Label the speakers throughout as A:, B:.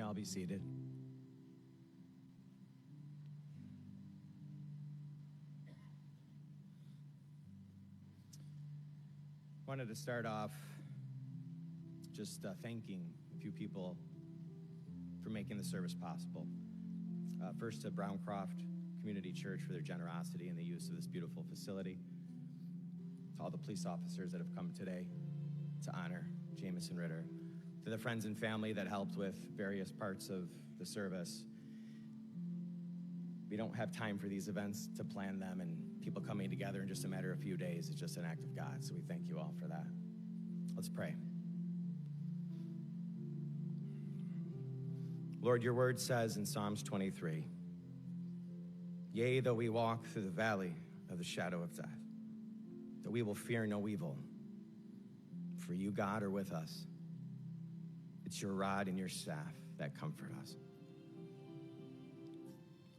A: all be seated. Wanted to start off just thanking a few people for making the service possible. First to Browncroft Community Church for their generosity and the use of this beautiful facility. To all the police officers that have come today to honor Jameson Ritter. To the friends and family that helped with various parts of the service. We don't have time for these events to plan them, and people coming together in just a matter of a few days is just an act of God, so we thank you all for that. Let's pray. Lord, your word says in Psalms 23, yea, though we walk through the valley of the shadow of death, that we will fear no evil, for you, God, are with us. It's your rod and your staff that comfort us.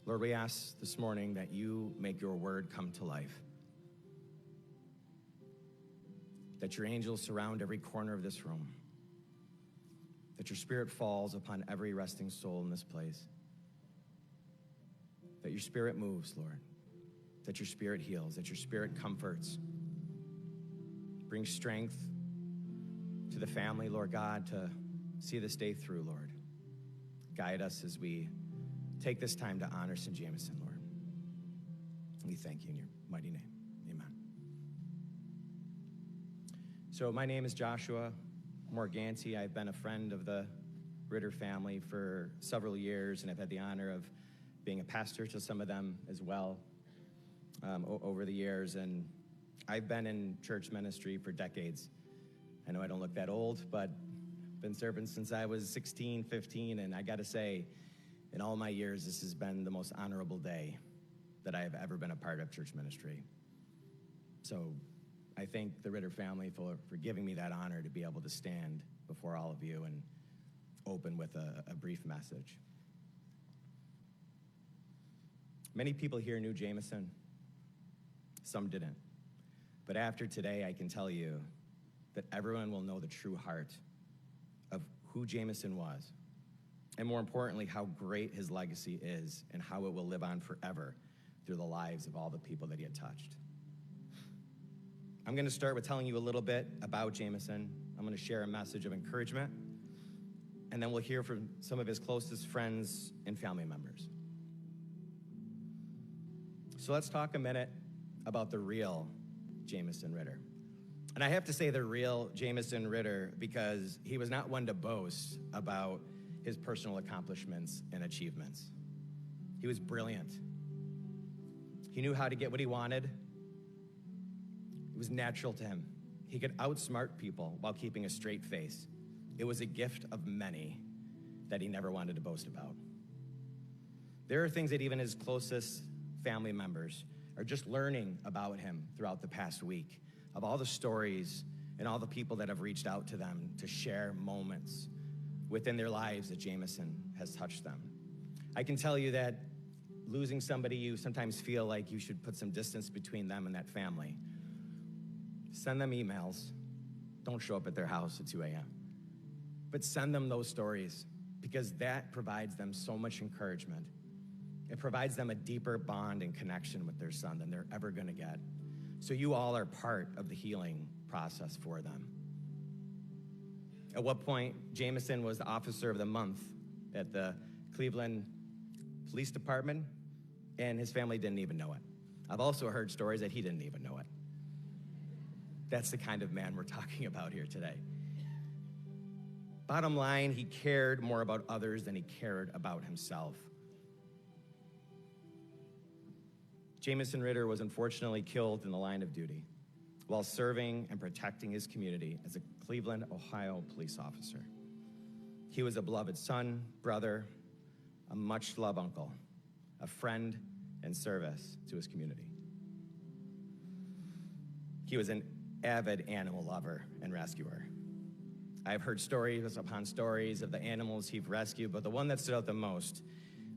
A: Lord, we ask this morning that you make your word come to life, that your angels surround every corner of this room, that your spirit falls upon every resting soul in this place, that your spirit moves, Lord, that your spirit heals, that your spirit comforts, brings strength to the family, Lord God, to see this day through, Lord. Guide us as we take this time to honor St. Jameson, Lord. We thank you in your mighty name. Amen. So my name is Joshua Morganti. I've been a friend of the Ritter family for several years, and I've had the honor of being a pastor to some of them as well over the years. And I've been in church ministry for decades. I know I don't look that old, but been serving since I was 16, 15, and I got to say, in all my years, this has been the most honorable day that I have ever been a part of church ministry. So I thank the Ritter family for giving me that honor to be able to stand before all of you and open with a brief message. Many people here knew Jameson. Some didn't. But after today, I can tell you that everyone will know the true heart of who Jameson was, and more importantly, how great his legacy is and how it will live on forever through the lives of all the people that he had touched. I'm going to start with telling you a little bit about Jameson. I'm going to share a message of encouragement, and then we'll hear from some of his closest friends and family members. So let's talk a minute about the real Jameson Ritter. And I have to say the real Jameson Ritter because he was not one to boast about his personal accomplishments and achievements. He was brilliant. He knew how to get what he wanted. It was natural to him. He could outsmart people while keeping a straight face. It was a gift of many that he never wanted to boast about. There are things that even his closest family members are just learning about him throughout the past week, of all the stories and all the people that have reached out to them to share moments within their lives that Jameson has touched them. I can tell you that losing somebody, you sometimes feel like you should put some distance between them and that family. Send them emails. Don't show up at their house at 2 a.m. But send them those stories because that provides them so much encouragement. It provides them a deeper bond and connection with their son than they're ever going to get. So you all are part of the healing process for them. At what point, Jameson was the officer of the month at the Cleveland Police Department, and his family didn't even know it. I've also heard stories that he didn't even know it. That's the kind of man we're talking about here today. Bottom line, he cared more about others than he cared about himself. Jameson Ritter was unfortunately killed in the line of duty while serving and protecting his community as a Cleveland, Ohio police officer. He was a beloved son, brother, a much-loved uncle, a friend and service to his community. He was an avid animal lover and rescuer. I've heard stories upon stories of the animals he'd rescued, but the one that stood out the most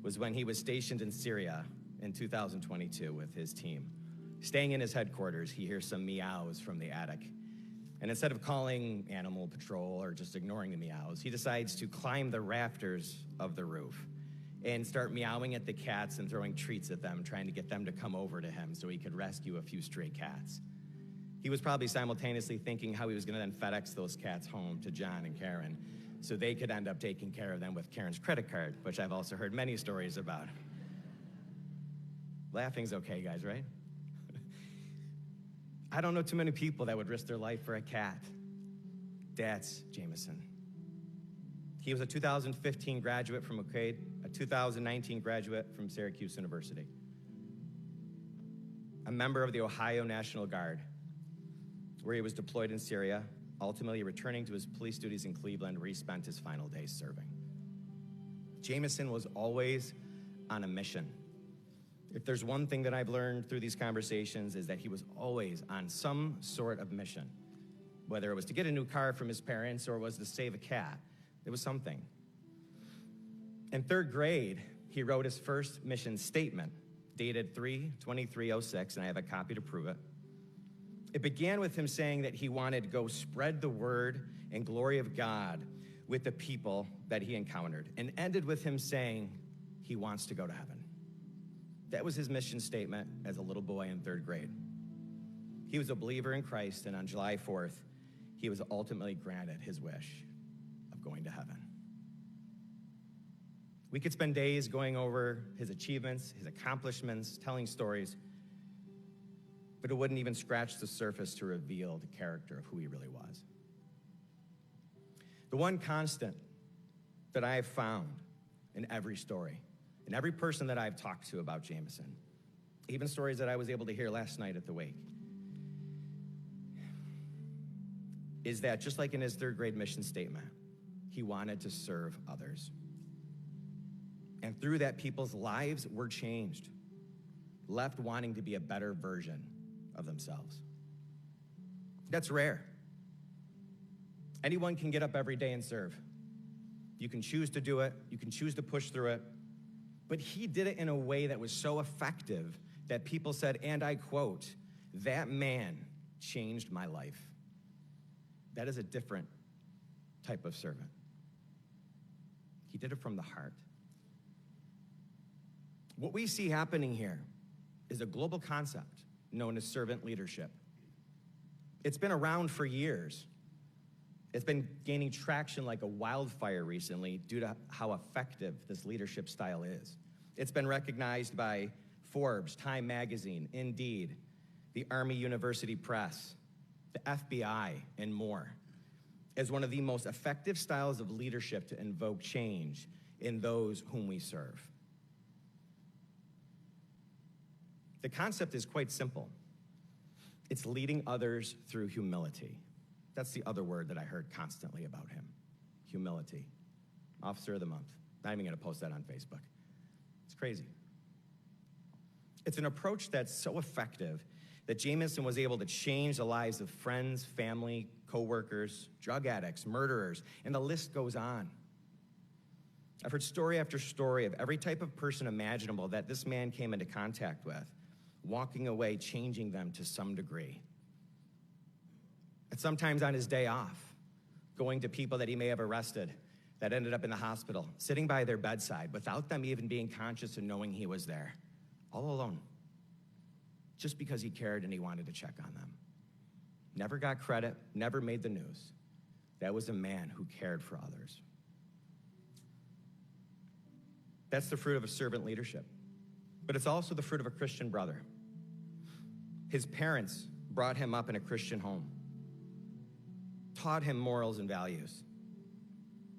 A: was when he was stationed in Syria in 2022 with his team. Staying in his headquarters, he hears some meows from the attic. And instead of calling animal patrol or just ignoring the meows, he decides to climb the rafters of the roof and start meowing at the cats and throwing treats at them, trying to get them to come over to him so he could rescue a few stray cats. He was probably simultaneously thinking how he was going to then FedEx those cats home to John and Karen so they could end up taking care of them with Karen's credit card, which I've also heard many stories about. Laughing's okay, guys, right? I don't know too many people that would risk their life for a cat. That's Jameson. He was a 2015 graduate from McQuaid, a 2019 graduate from Syracuse University, a member of the Ohio National Guard, where he was deployed in Syria, ultimately returning to his police duties in Cleveland, where he spent his final days serving. Jameson was always on a mission. If there's one thing that I've learned through these conversations is that he was always on some sort of mission. Whether it was to get a new car from his parents or it was to save a cat, it was something. In third grade, he wrote his first mission statement, dated 3/23/06, and I have a copy to prove it. It began with him saying that he wanted to go spread the word and glory of God with the people that he encountered, and ended with him saying he wants to go to heaven. That was his mission statement as a little boy in third grade. He was a believer in Christ, and on July 4th, he was ultimately granted his wish of going to heaven. We could spend days going over his achievements, his accomplishments, telling stories, but it wouldn't even scratch the surface to reveal the character of who he really was. The one constant that I have found in every story, and every person that I've talked to about Jameson, even stories that I was able to hear last night at the wake, is that just like in his third grade mission statement, he wanted to serve others. And through that, people's lives were changed, left wanting to be a better version of themselves. That's rare. Anyone can get up every day and serve. You can choose to do it, you can choose to push through it, but he did it in a way that was so effective that people said, and I quote, "That man changed my life." That is a different type of servant. He did it from the heart. What we see happening here is a global concept known as servant leadership. It's been around for years. It's been gaining traction like a wildfire recently due to how effective this leadership style is. It's been recognized by Forbes, Time Magazine, Indeed, the Army University Press, the FBI, and more, as one of the most effective styles of leadership to invoke change in those whom we serve. The concept is quite simple. It's leading others through humility. That's the other word that I heard constantly about him, humility. Officer of the Month. Not even gonna post that on Facebook. It's crazy. It's an approach that's so effective that Jameson was able to change the lives of friends, family, coworkers, drug addicts, murderers, and the list goes on. I've heard story after story of every type of person imaginable that this man came into contact with, walking away, changing them to some degree. And sometimes on his day off, going to people that he may have arrested that ended up in the hospital, sitting by their bedside without them even being conscious and knowing he was there, all alone, just because he cared and he wanted to check on them. Never got credit, never made the news. That was a man who cared for others. That's the fruit of a servant leadership, but it's also the fruit of a Christian brother. His parents brought him up in a Christian home, taught him morals and values,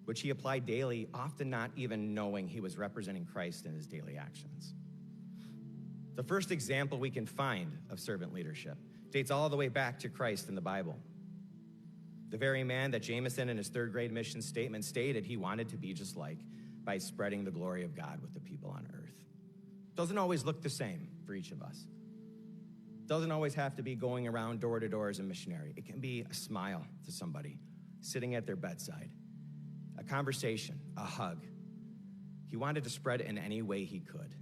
A: which he applied daily, often not even knowing he was representing Christ in his daily actions. The first example we can find of servant leadership dates all the way back to Christ in the Bible. The very man that Jameson in his third grade mission statement stated he wanted to be just like by spreading the glory of God with the people on earth. Doesn't always look the same for each of us. Doesn't always have to be going around door to door as a missionary. It can be a smile to somebody sitting at their bedside, a conversation, a hug. He wanted to spread it in any way he could.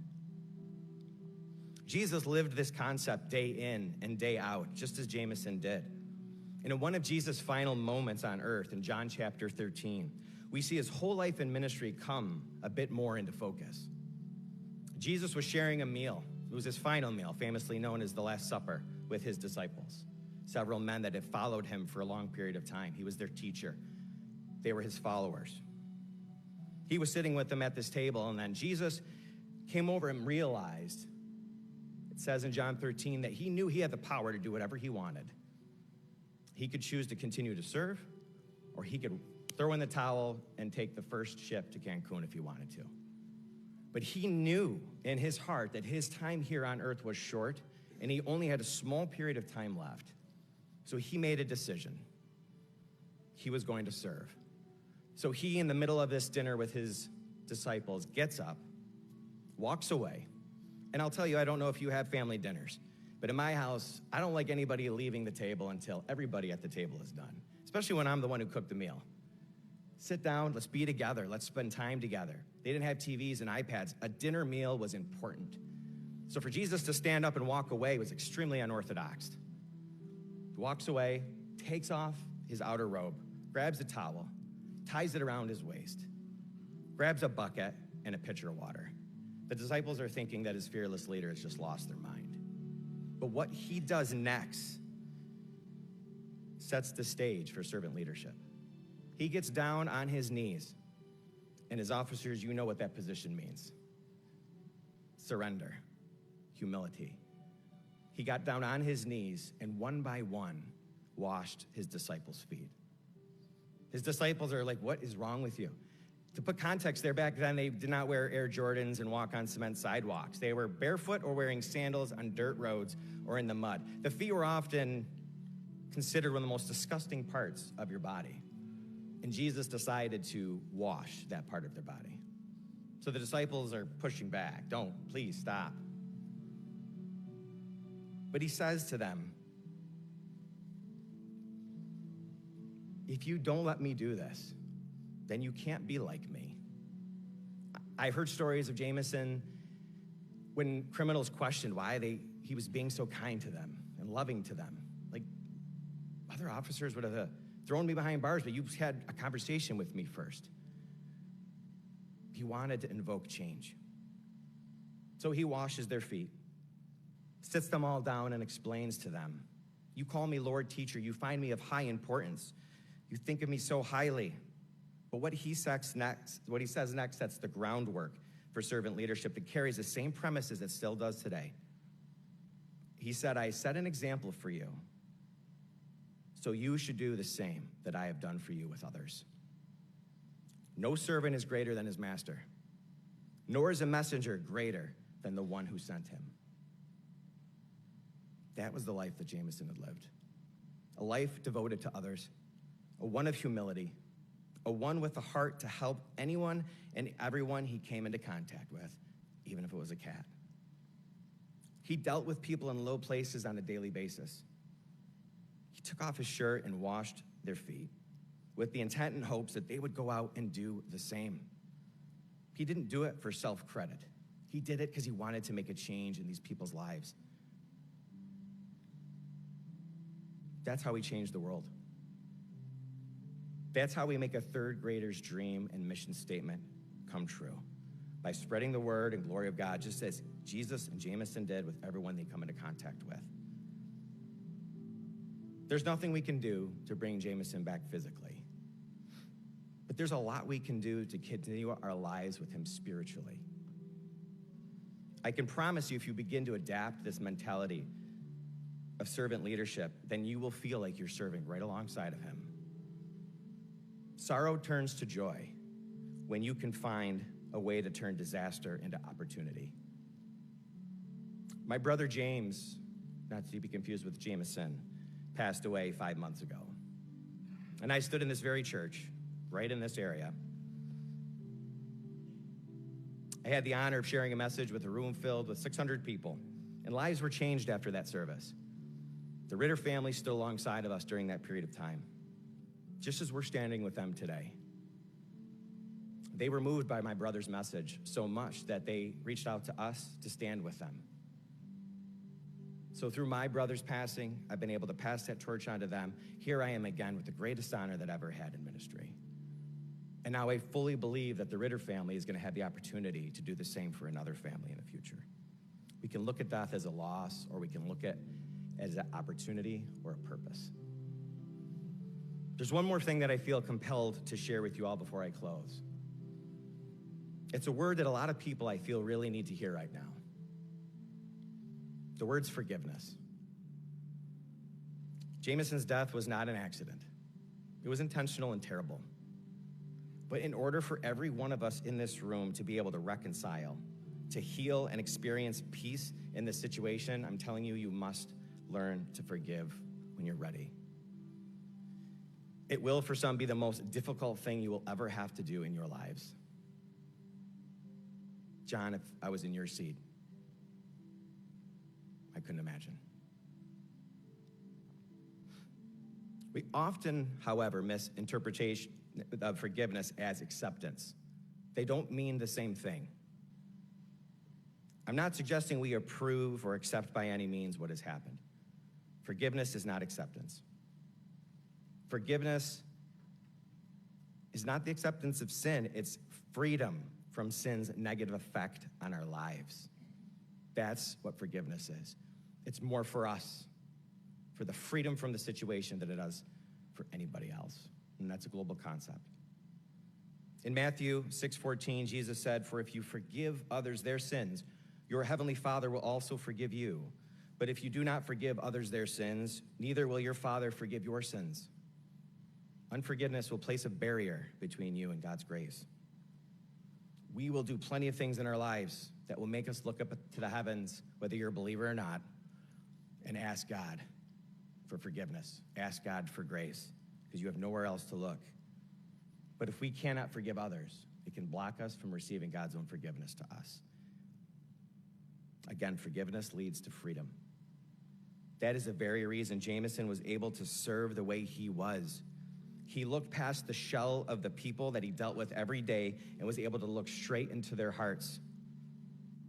A: Jesus lived this concept day in and day out, just as Jameson did. And in one of Jesus' final moments on earth, in John chapter 13, we see his whole life and ministry come a bit more into focus. Jesus was sharing a meal. It was his final meal, famously known as the Last Supper, with his disciples, several men that had followed him for a long period of time. He was their teacher. They were his followers. He was sitting with them at this table, and then Jesus came over and realized, it says in John 13, that he knew he had the power to do whatever he wanted. He could choose to continue to serve, or he could throw in the towel and take the first ship to Cancun if he wanted to. But he knew in his heart that his time here on earth was short, and he only had a small period of time left. So he made a decision. He was going to serve. So he, in the middle of this dinner with his disciples, gets up, walks away. And I'll tell you, I don't know if you have family dinners, but in my house, I don't like anybody leaving the table until everybody at the table is done, especially when I'm the one who cooked the meal. Sit down, let's be together, let's spend time together. They didn't have TVs and iPads. A dinner meal was important. So for Jesus to stand up and walk away was extremely unorthodox. He walks away, takes off his outer robe, grabs a towel, ties it around his waist, grabs a bucket and a pitcher of water. The disciples are thinking that his fearless leader has just lost their mind. But what he does next sets the stage for servant leadership. He gets down on his knees, and as officers, you know what that position means. Surrender, humility. He got down on his knees and one by one washed his disciples' feet. His disciples are like, what is wrong with you? To put context there, back then they did not wear Air Jordans and walk on cement sidewalks. They were barefoot or wearing sandals on dirt roads or in the mud. The feet were often considered one of the most disgusting parts of your body. And Jesus decided to wash that part of their body. So the disciples are pushing back. Don't, please stop. But he says to them, if you don't let me do this, then you can't be like me. I've heard stories of Jameson when criminals questioned why he was being so kind to them and loving to them. Like, other officers would have thrown me behind bars, but you had a conversation with me first. He wanted to invoke change. So he washes their feet, sits them all down, and explains to them, you call me Lord, teacher, you find me of high importance. You think of me so highly. But what he says next sets the groundwork for servant leadership that carries the same premises it still does today. He said, I set an example for you, so you should do the same that I have done for you with others. No servant is greater than his master, nor is a messenger greater than the one who sent him. That was the life that Jameson had lived. A life devoted to others, a one of humility, a one with a heart to help anyone and everyone he came into contact with, even if it was a cat. He dealt with people in low places on a daily basis. He took off his shirt and washed their feet with the intent and hopes that they would go out and do the same. He didn't do it for self-credit. He did it because he wanted to make a change in these people's lives. That's how we change the world. That's how we make a third grader's dream and mission statement come true, by spreading the word and glory of God, just as Jesus and Jameson did with everyone they come into contact with. There's nothing we can do to bring Jameson back physically, but there's a lot we can do to continue our lives with him spiritually. I can promise you, if you begin to adapt this mentality of servant leadership, then you will feel like you're serving right alongside of him. Sorrow turns to joy when you can find a way to turn disaster into opportunity. My brother James, not to be confused with Jameson, passed away 5 months ago. And I stood in this very church, right in this area. I had the honor of sharing a message with a room filled with 600 people, and lives were changed after that service. The Ritter family stood alongside of us during that period of time, just as we're standing with them today. They were moved by my brother's message so much that they reached out to us to stand with them. So through my brother's passing, I've been able to pass that torch on to them. Here I am again with the greatest honor that I ever had in ministry. And now I fully believe that the Ritter family is going to have the opportunity to do the same for another family in the future. We can look at death as a loss, or we can look at it as an opportunity or a purpose. There's one more thing that I feel compelled to share with you all before I close. It's a word that a lot of people I feel really need to hear right now. The word's forgiveness. Jameson's death was not an accident. It was intentional and terrible. But in order for every one of us in this room to be able to reconcile, to heal and experience peace in this situation, I'm telling you, you must learn to forgive when you're ready. It will, for some, be the most difficult thing you will ever have to do in your lives. John, if I was in your seat, I couldn't imagine. We often, however, misinterpretation of forgiveness as acceptance. They don't mean the same thing. I'm not suggesting we approve or accept by any means what has happened. Forgiveness is not acceptance. Forgiveness is not the acceptance of sin, it's freedom from sin's negative effect on our lives. That's what forgiveness is. It's more for us, for the freedom from the situation than it does for anybody else. And that's a global concept. In Matthew 6:14, Jesus said, "For if you forgive others their sins, your heavenly Father will also forgive you. But if you do not forgive others their sins, neither will your Father forgive your sins." Unforgiveness will place a barrier between you and God's grace. We will do plenty of things in our lives that will make us look up to the heavens, whether you're a believer or not, and ask God for forgiveness. Ask God for grace, because you have nowhere else to look. But if we cannot forgive others, it can block us from receiving God's own forgiveness to us. Again, forgiveness leads to freedom. That is the very reason Jameson was able to serve the way he was. He looked past the shell of the people that he dealt with every day and was able to look straight into their hearts.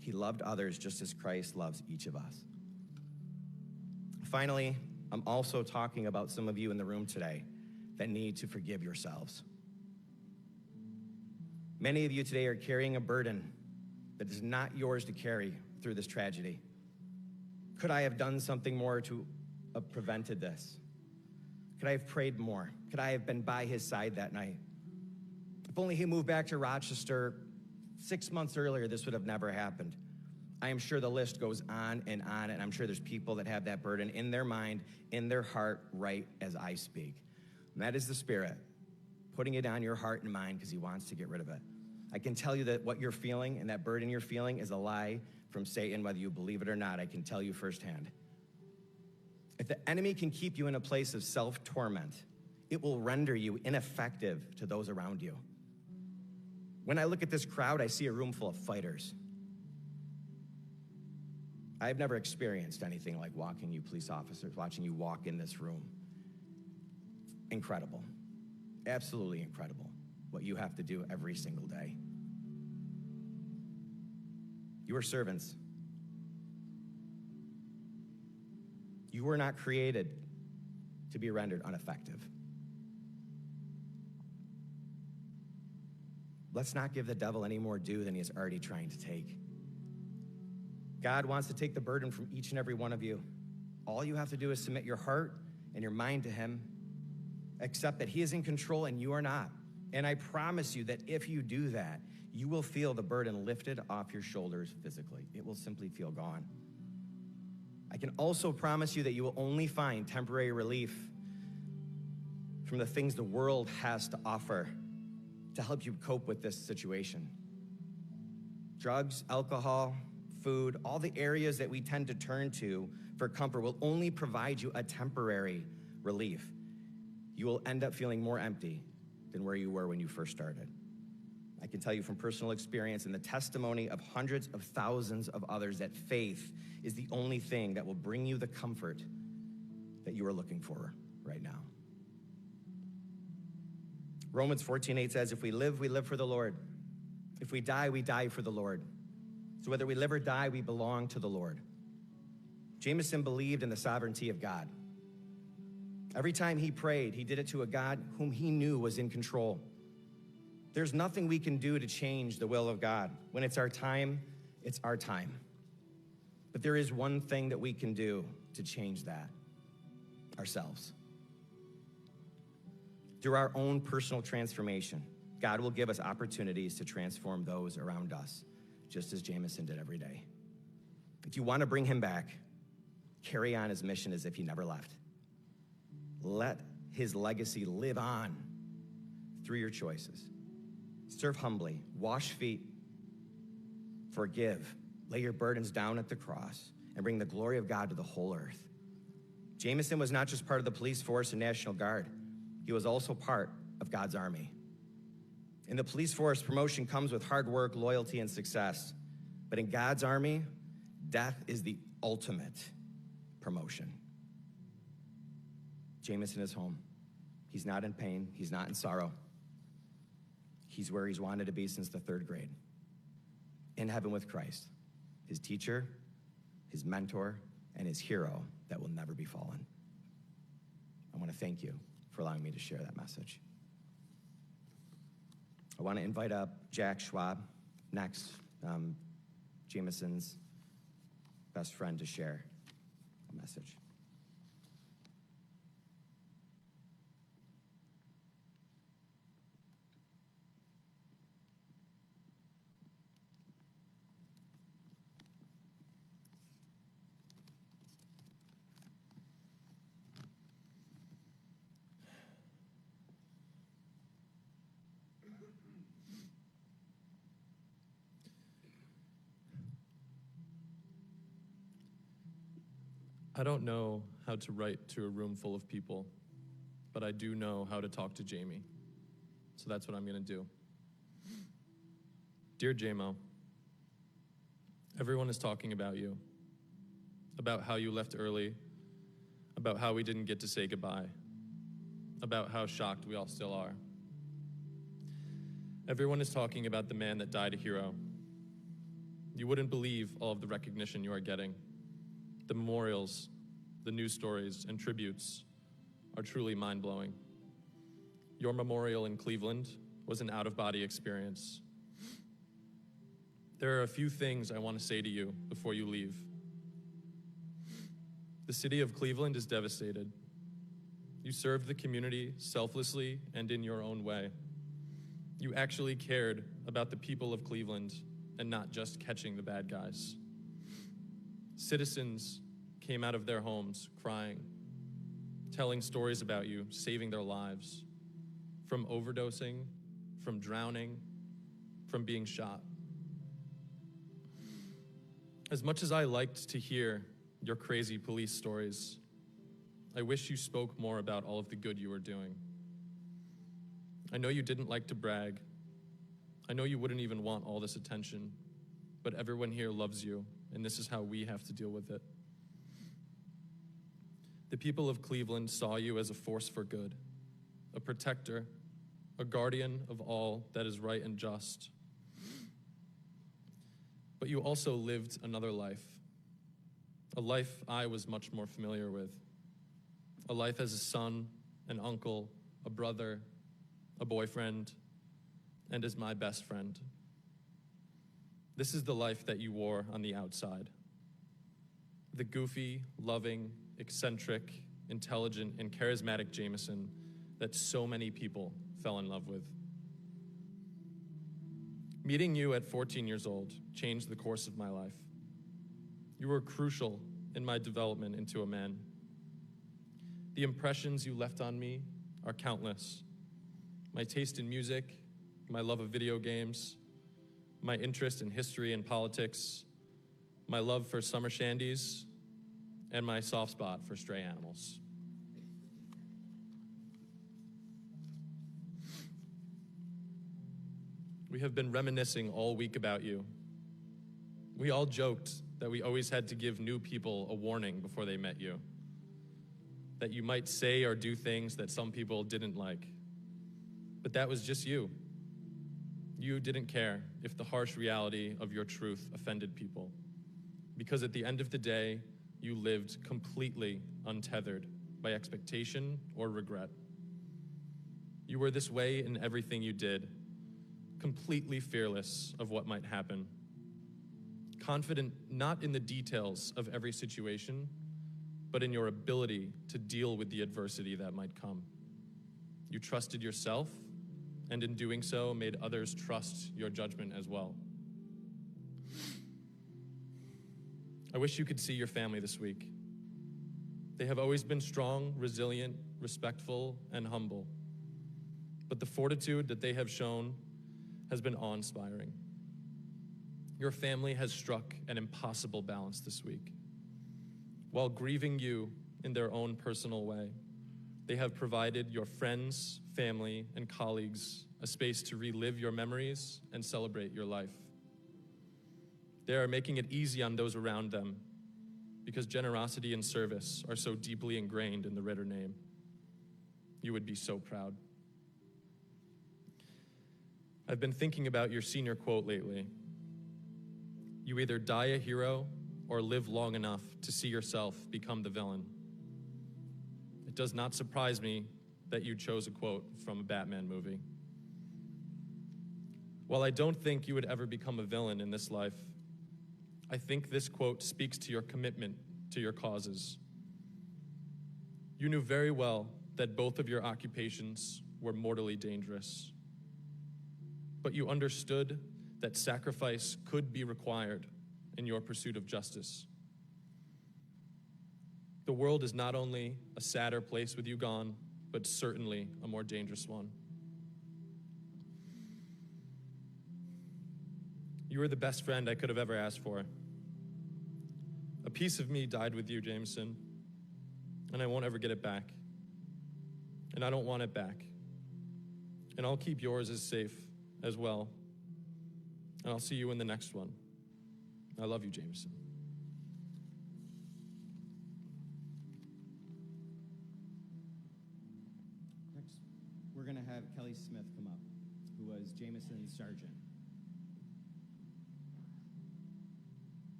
A: He loved others just as Christ loves each of us. Finally, I'm also talking about some of you in the room today that need to forgive yourselves. Many of you today are carrying a burden that is not yours to carry through this tragedy. Could I have done something more to have prevented this? Could I have prayed more? Could I have been by his side that night? If only he moved back to Rochester 6 months earlier, this would have never happened. I am sure the list goes on, and I'm sure there's people that have that burden in their mind, in their heart, right as I speak. And that is the Spirit, putting it on your heart and mind because he wants to get rid of it. I can tell you that what you're feeling and that burden you're feeling is a lie from Satan, whether you believe it or not. I can tell you firsthand. If the enemy can keep you in a place of self-torment, it will render you ineffective to those around you. When I look at this crowd, I see a room full of fighters. I've never experienced anything like watching you police officers walk in this room. Incredible. Absolutely incredible what you have to do every single day. You are servants. You were not created to be rendered ineffective. Let's not give the devil any more due than he is already trying to take. God wants to take the burden from each and every one of you. All you have to do is submit your heart and your mind to him. Accept that he is in control and you are not. And I promise you that if you do that, you will feel the burden lifted off your shoulders physically. It will simply feel gone. I can also promise you that you will only find temporary relief from the things the world has to offer to help you cope with this situation. Drugs, alcohol, food, all the areas that we tend to turn to for comfort will only provide you a temporary relief. You will end up feeling more empty than where you were when you first started. I can tell you from personal experience and the testimony of hundreds of thousands of others that faith is the only thing that will bring you the comfort that you are looking for right now. Romans 14:8 says, if we live, we live for the Lord. If we die, we die for the Lord. So whether we live or die, we belong to the Lord. Jameson believed in the sovereignty of God. Every time he prayed, he did it to a God whom he knew was in control. There's nothing we can do to change the will of God. When it's our time, it's our time. But there is one thing that we can do to change that: ourselves. Through our own personal transformation, God will give us opportunities to transform those around us, just as Jameson did every day. If you want to bring him back, carry on his mission as if he never left. Let his legacy live on through your choices. Serve humbly, wash feet, forgive, lay your burdens down at the cross, and bring the glory of God to the whole earth. Jameson was not just part of the police force and National Guard. He was also part of God's army. In the police force, promotion comes with hard work, loyalty, and success. But in God's army, death is the ultimate promotion. Jameson is home. He's not in pain. He's not in sorrow. He's where he's wanted to be since the 3rd grade. In heaven with Christ, his teacher, his mentor, and his hero that will never be fallen. I want to thank you for allowing me to share that message. I want to invite up Jack Schwab next, Jameson's best friend, to share a message.
B: I don't know how to write to a room full of people, but I do know how to talk to Jamie. So that's what I'm going to do. Dear JMO, everyone is talking about you, about how you left early, about how we didn't get to say goodbye, about how shocked we all still are. Everyone is talking about the man that died a hero. You wouldn't believe all of the recognition you are getting. The memorials, the news stories, and tributes are truly mind-blowing. Your memorial in Cleveland was an out-of-body experience. There are a few things I want to say to you before you leave. The city of Cleveland is devastated. You served the community selflessly and in your own way. You actually cared about the people of Cleveland and not just catching the bad guys. Citizens came out of their homes crying, telling stories about you, saving their lives, from overdosing, from drowning, from being shot. As much as I liked to hear your crazy police stories, I wish you spoke more about all of the good you were doing. I know you didn't like to brag. I know you wouldn't even want all this attention, but everyone here loves you, and this is how we have to deal with it. The people of Cleveland saw you as a force for good, a protector, a guardian of all that is right and just. But you also lived another life, a life I was much more familiar with, a life as a son, an uncle, a brother, a boyfriend, and as my best friend. This is the life that you wore on the outside. The goofy, loving, eccentric, intelligent, and charismatic Jameson that so many people fell in love with. Meeting you at 14 years old changed the course of my life. You were crucial in my development into a man. The impressions you left on me are countless. My taste in music, my love of video games, my interest in history and politics, my love for summer shandies, and my soft spot for stray animals. We have been reminiscing all week about you. We all joked that we always had to give new people a warning before they met you, that you might say or do things that some people didn't like. But that was just you. You didn't care if the harsh reality of your truth offended people, because at the end of the day, you lived completely untethered by expectation or regret. You were this way in everything you did, completely fearless of what might happen, confident not in the details of every situation, but in your ability to deal with the adversity that might come. You trusted yourself, and in doing so, made others trust your judgment as well. I wish you could see your family this week. They have always been strong, resilient, respectful, and humble. But the fortitude that they have shown has been awe-inspiring. Your family has struck an impossible balance this week. While grieving you in their own personal way, they have provided your friends, family, and colleagues a space to relive your memories and celebrate your life. They are making it easy on those around them because generosity and service are so deeply ingrained in the Ritter name. You would be so proud. I've been thinking about your senior quote lately. You either die a hero or live long enough to see yourself become the villain. It does not surprise me that you chose a quote from a Batman movie. While I don't think you would ever become a villain in this life, I think this quote speaks to your commitment to your causes. You knew very well that both of your occupations were mortally dangerous, but you understood that sacrifice could be required in your pursuit of justice. The world is not only a sadder place with you gone, but certainly a more dangerous one. You were the best friend I could have ever asked for. A piece of me died with you, Jameson, and I won't ever get it back. And I don't want it back. And I'll keep yours as safe as well. And I'll see you in the next one. I love you, Jameson.
A: Next, we're going to have Kelly Smith come up, who was Jameson's sergeant.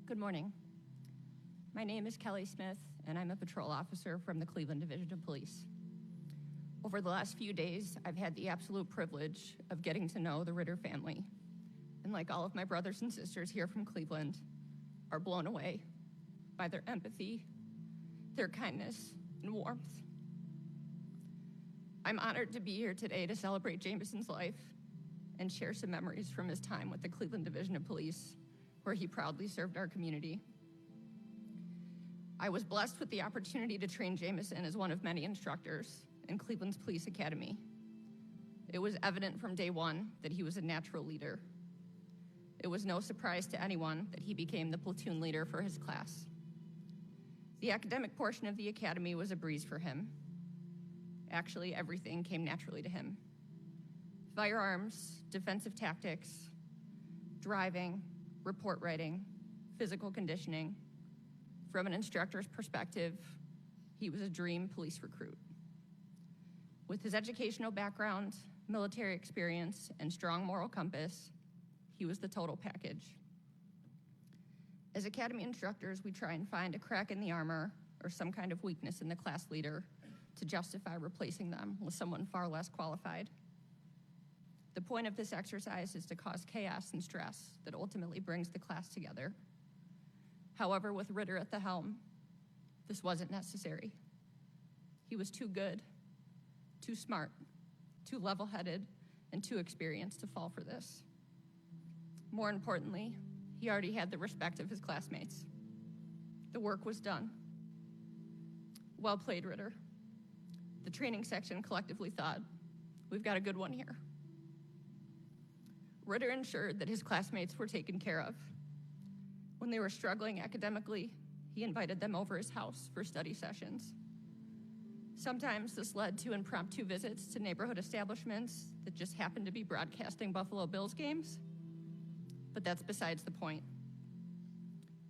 C: Good morning. My name is Kelly Smith, and I'm a patrol officer from the Cleveland Division of Police. Over the last few days, I've had the absolute privilege of getting to know the Ritter family, and like all of my brothers and sisters here from Cleveland, are blown away by their empathy, their kindness, and warmth. I'm honored to be here today to celebrate Jameson's life and share some memories from his time with the Cleveland Division of Police, where he proudly served our community. I was blessed with the opportunity to train Jameson as one of many instructors in Cleveland's Police Academy. It was evident from day one that he was a natural leader. It was no surprise to anyone that he became the platoon leader for his class. The academic portion of the academy was a breeze for him. Actually, everything came naturally to him. Firearms, defensive tactics, driving, report writing, physical conditioning. From an instructor's perspective, he was a dream police recruit. With his educational background, military experience, and strong moral compass, he was the total package. As academy instructors, we try and find a crack in the armor or some kind of weakness in the class leader to justify replacing them with someone far less qualified. The point of this exercise is to cause chaos and stress that ultimately brings the class together. However, with Ritter at the helm, this wasn't necessary. He was too good, too smart, too level-headed, and too experienced to fall for this. More importantly, he already had the respect of his classmates. The work was done. Well played, Ritter. The training section collectively thought, we've got a good one here. Ritter ensured that his classmates were taken care of. When they were struggling academically, he invited them over his house for study sessions. Sometimes this led to impromptu visits to neighborhood establishments that just happened to be broadcasting Buffalo Bills games, but that's besides the point.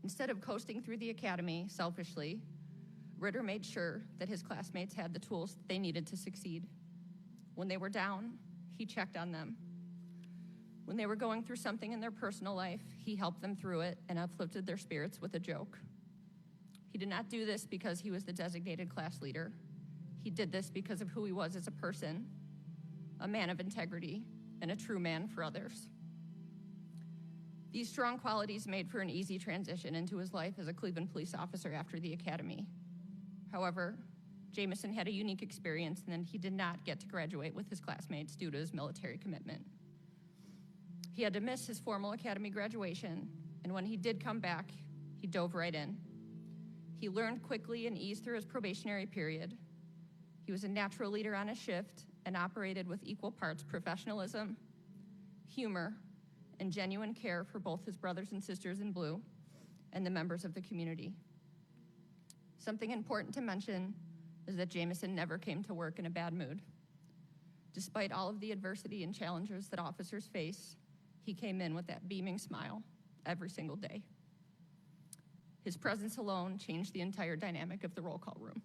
C: Instead of coasting through the academy selfishly, Ritter made sure that his classmates had the tools they needed to succeed. When they were down, he checked on them. When they were going through something in their personal life, he helped them through it and uplifted their spirits with a joke. He did not do this because he was the designated class leader. He did this because of who he was as a person, a man of integrity, and a true man for others. These strong qualities made for an easy transition into his life as a Cleveland police officer after the academy. However, Jamison had a unique experience, and he did not get to graduate with his classmates due to his military commitment. He had to miss his formal academy graduation, and when he did come back, he dove right in. He learned quickly and eased through his probationary period. He was a natural leader on his shift and operated with equal parts professionalism, humor, and genuine care for both his brothers and sisters in blue and the members of the community. Something important to mention is that Jamison never came to work in a bad mood. Despite all of the adversity and challenges that officers face, he came in with that beaming smile every single day. His presence alone changed the entire dynamic of the roll call room.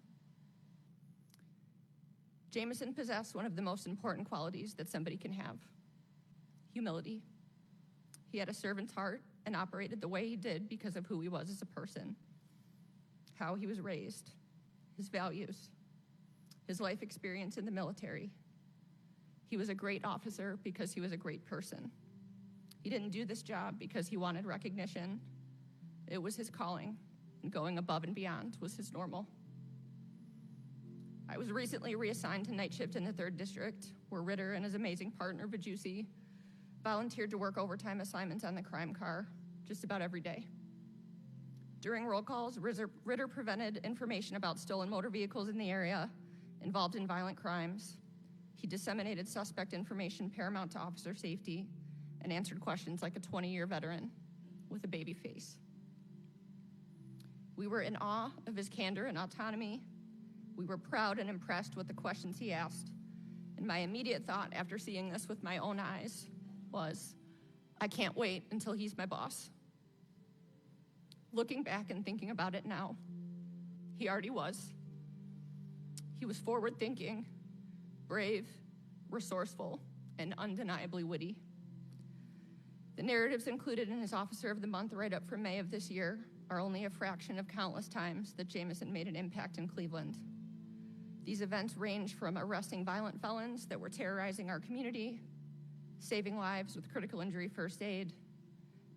C: Jamison possessed one of the most important qualities that somebody can have: humility. He had a servant's heart and operated the way he did because of who he was as a person, how he was raised, his values, his life experience in the military. He was a great officer because he was a great person. He didn't do this job because he wanted recognition. It was his calling, and going above and beyond was his normal. I was recently reassigned to night shift in the 3rd District, where Ritter and his amazing partner, Bajusi, volunteered to work overtime assignments on the crime car just about every day. During roll calls, Ritter prevented information about stolen motor vehicles in the area involved in violent crimes. He disseminated suspect information paramount to officer safety and answered questions like a 20-year veteran with a baby face. We were in awe of his candor and autonomy. We were proud and impressed with the questions he asked. And my immediate thought after seeing this with my own eyes was, I can't wait until he's my boss. Looking back and thinking about it now, he already was. He was forward-thinking, brave, resourceful, and undeniably witty. The narratives included in his Officer of the Month write-up from May of this year are only a fraction of countless times that Jamison made an impact in Cleveland. These events range from arresting violent felons that were terrorizing our community, saving lives with critical injury first aid,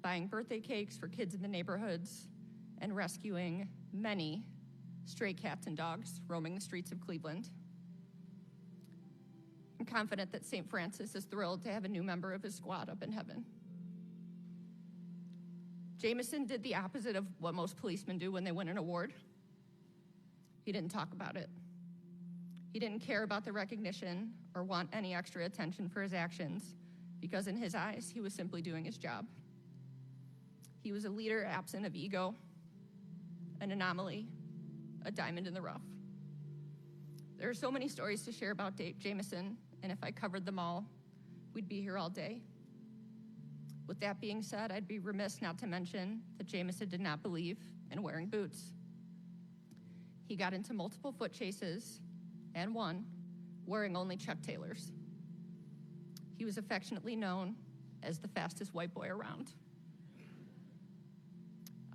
C: buying birthday cakes for kids in the neighborhoods, and rescuing many stray cats and dogs roaming the streets of Cleveland. I'm confident that St. Francis is thrilled to have a new member of his squad up in heaven. Jamison did the opposite of what most policemen do when they win an award. He didn't talk about it. He didn't care about the recognition or want any extra attention for his actions, because in his eyes, he was simply doing his job. He was a leader absent of ego, an anomaly, a diamond in the rough. There are so many stories to share about Jamison, and if I covered them all, we'd be here all day. With that being said, I'd be remiss not to mention that Jamison did not believe in wearing boots. He got into multiple foot chases, and one wearing only Chuck Taylors. He was affectionately known as the fastest white boy around.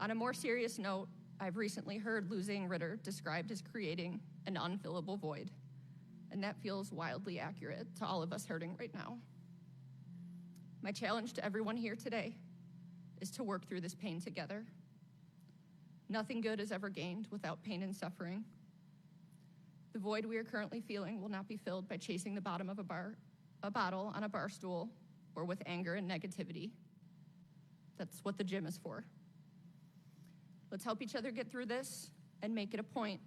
C: On a more serious note, I've recently heard losing Ritter described as creating an unfillable void, and that feels wildly accurate to all of us hurting right now. My challenge to everyone here today is to work through this pain together. Nothing good is ever gained without pain and suffering. The void we are currently feeling will not be filled by chasing the bottom of a bottle on a bar stool, or with anger and negativity. That's what the gym is for. Let's help each other get through this and make it a point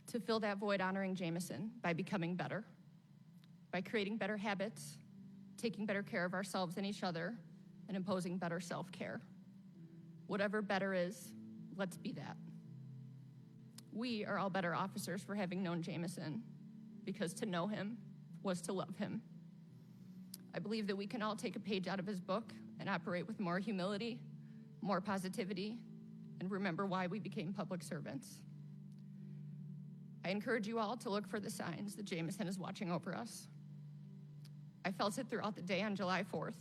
C: to fill that void honoring Jamison by becoming better, by creating better habits, taking better care of ourselves and each other, and imposing better self-care. Whatever better is, let's be that. We are all better officers for having known Jamison, because to know him was to love him. I believe that we can all take a page out of his book and operate with more humility, more positivity, and remember why we became public servants. I encourage you all to look for the signs that Jameson is watching over us. I felt it throughout the day on July 4th.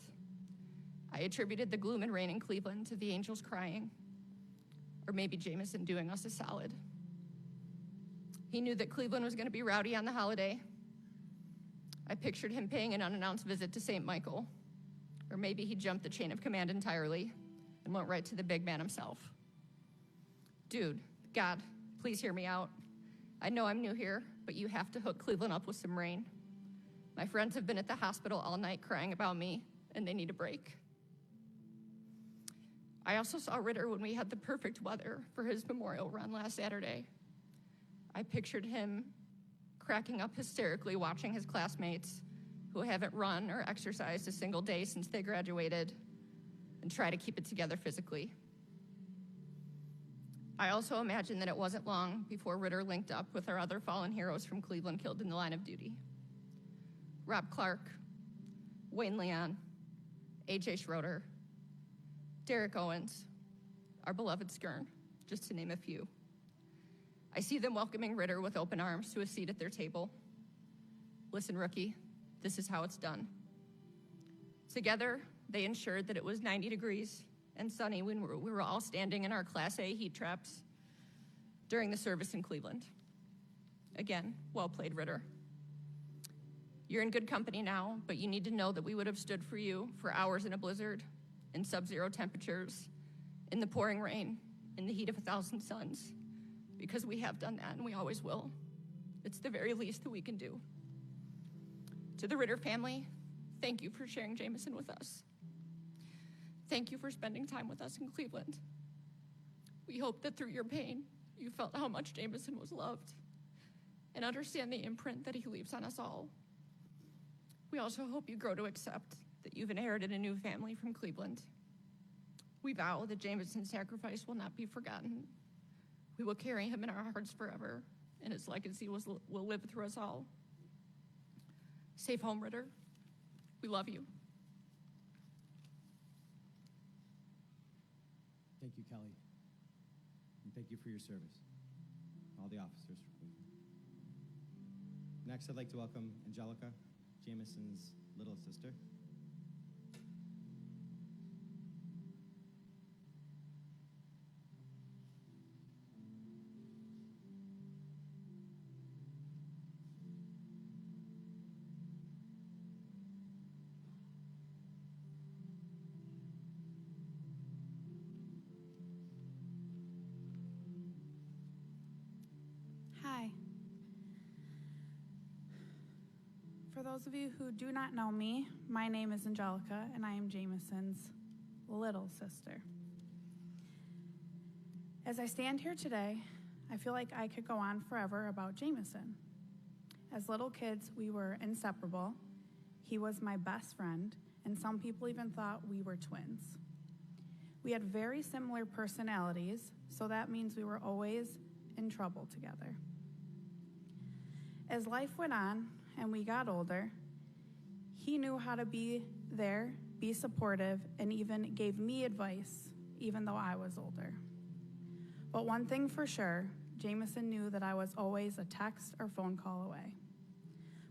C: I attributed the gloom and rain in Cleveland to the angels crying, or maybe Jameson doing us a solid. He knew that Cleveland was going to be rowdy on the holiday. I pictured him paying an unannounced visit to St. Michael, or maybe he jumped the chain of command entirely and went right to the big man himself. Dude, God, please hear me out. I know I'm new here, but you have to hook Cleveland up with some rain. My friends have been at the hospital all night crying about me, and they need a break. I also saw Ritter when we had the perfect weather for his memorial run last Saturday. I pictured him cracking up hysterically watching his classmates who haven't run or exercised a single day since they graduated and try to keep it together physically. I also imagined that it wasn't long before Ritter linked up with our other fallen heroes from Cleveland killed in the line of duty. Rob Clark, Wayne Leon, A.J. Schroeder, Derek Owens, our beloved Skern, just to name a few. I see them welcoming Ritter with open arms to a seat at their table. Listen, rookie, this is how it's done. Together, they ensured that it was 90 degrees and sunny when we were all standing in our Class A heat traps during the service in Cleveland. Again, well played, Ritter. You're in good company now, but you need to know that we would have stood for you for hours in a blizzard, in sub-zero temperatures, in the pouring rain, in the heat of 1,000 suns, because we have done that and we always will. It's the very least that we can do. To the Ritter family, thank you for sharing Jameson with us. Thank you for spending time with us in Cleveland. We hope that through your pain, you felt how much Jameson was loved and understand the imprint that he leaves on us all. We also hope you grow to accept that you've inherited a new family from Cleveland. We vow that Jameson's sacrifice will not be forgotten. We will carry him in our hearts forever, and his legacy will live through us all. Safe home, Ritter. We love you.
D: Thank you, Kelly. And thank you for your service, all the officers for Cleveland. Next, I'd like to welcome Angelica, Jameson's little sister.
E: Hi. For those of you who do not know me, my name is Angelica, and I am Jameson's little sister. As I stand here today, I feel like I could go on forever about Jameson. As little kids, we were inseparable. He was my best friend, and some people even thought we were twins. We had very similar personalities, so that means we were always in trouble together. As life went on and we got older, he knew how to be there, be supportive, and even gave me advice, even though I was older. But one thing for sure, Jameson knew that I was always a text or phone call away.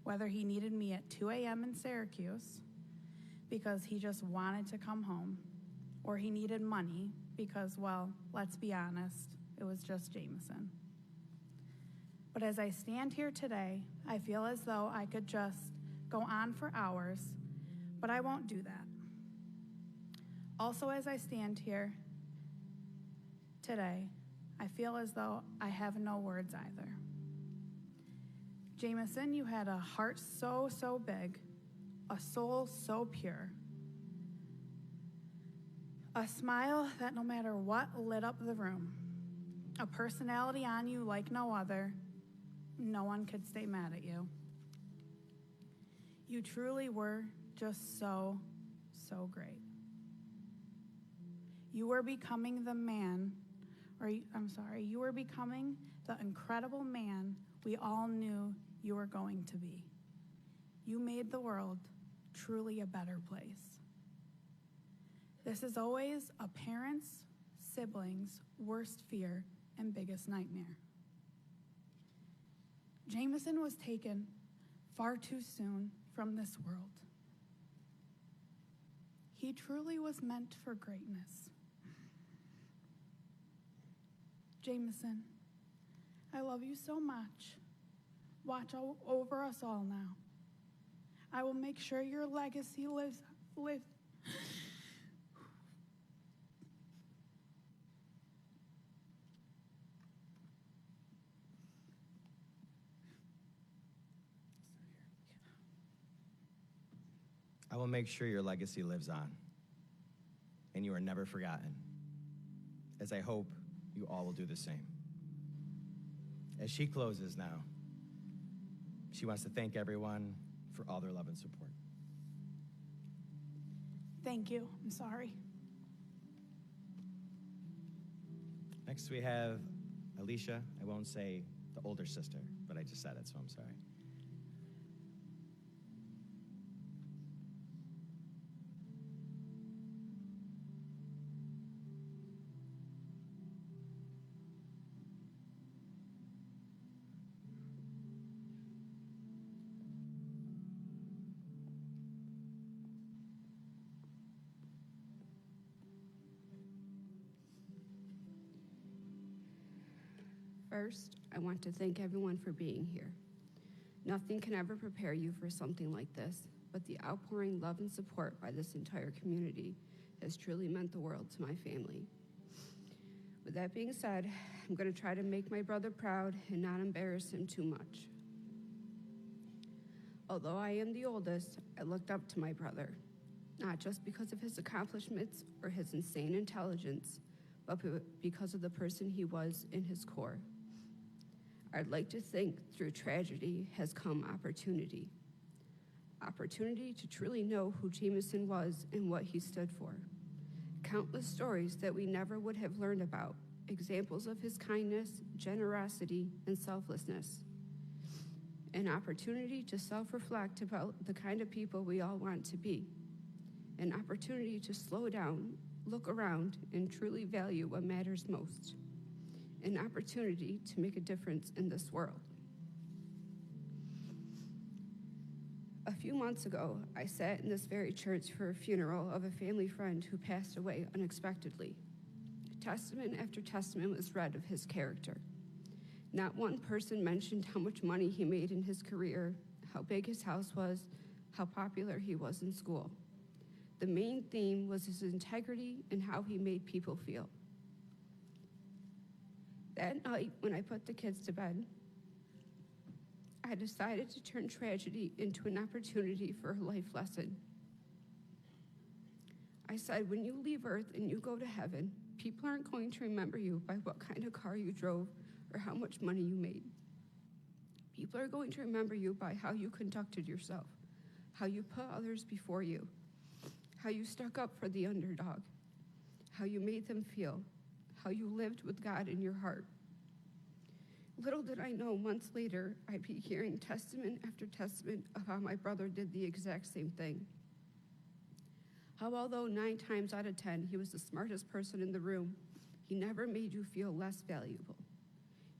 E: Whether he needed me at 2 a.m. in Syracuse because he just wanted to come home, or he needed money because, well, let's be honest, it was just Jameson. But as I stand here today, I feel as though I could just go on for hours, but I won't do that. Also, as I stand here today, I feel as though I have no words either. Jameson, you had a heart so, so big, a soul so pure, a smile that no matter what lit up the room, a personality on you like no other. No one could stay mad at you. You truly were just so, so great. You were becoming you were becoming the incredible man we all knew you were going to be. You made the world truly a better place. This is always a parent's, sibling's worst fear and biggest nightmare. Jameson was taken far too soon from this world. He truly was meant for greatness. Jameson, I love you so much. Watch over us all now. I will make sure your legacy lives.
A: I will make sure your legacy lives on, and you are never forgotten, as I hope you all will do the same. As she closes now, she wants to thank everyone for all their love and support.
E: Thank you. I'm sorry.
A: Next we have Alicia. I won't say the older sister, but I just said it, so I'm sorry.
F: First, I want to thank everyone for being here. Nothing can ever prepare you for something like this, but the outpouring love and support by this entire community has truly meant the world to my family. With that being said, I'm going to try to make my brother proud and not embarrass him too much. Although I am the oldest, I looked up to my brother, not just because of his accomplishments or his insane intelligence, but because of the person he was in his core. I'd like to think through tragedy has come opportunity. Opportunity to truly know who Jameson was and what he stood for. Countless stories that we never would have learned about, examples of his kindness, generosity, and selflessness. An opportunity to self-reflect about the kind of people we all want to be. An opportunity to slow down, look around, and truly value what matters most. An opportunity to make a difference in this world. A few months ago, I sat in this very church for a funeral of a family friend who passed away unexpectedly. Testament after testament was read of his character. Not one person mentioned how much money he made in his career, how big his house was, how popular he was in school. The main theme was his integrity and how he made people feel. That night, when I put the kids to bed, I decided to turn tragedy into an opportunity for a life lesson. I said, when you leave Earth and you go to heaven, people aren't going to remember you by what kind of car you drove or how much money you made. People are going to remember you by how you conducted yourself, how you put others before you, how you stuck up for the underdog, how you made them feel, how you lived with God in your heart. Little did I know, months later, I'd be hearing testament after testament of how my brother did the exact same thing. How although 9 times out of 10 he was the smartest person in the room, he never made you feel less valuable.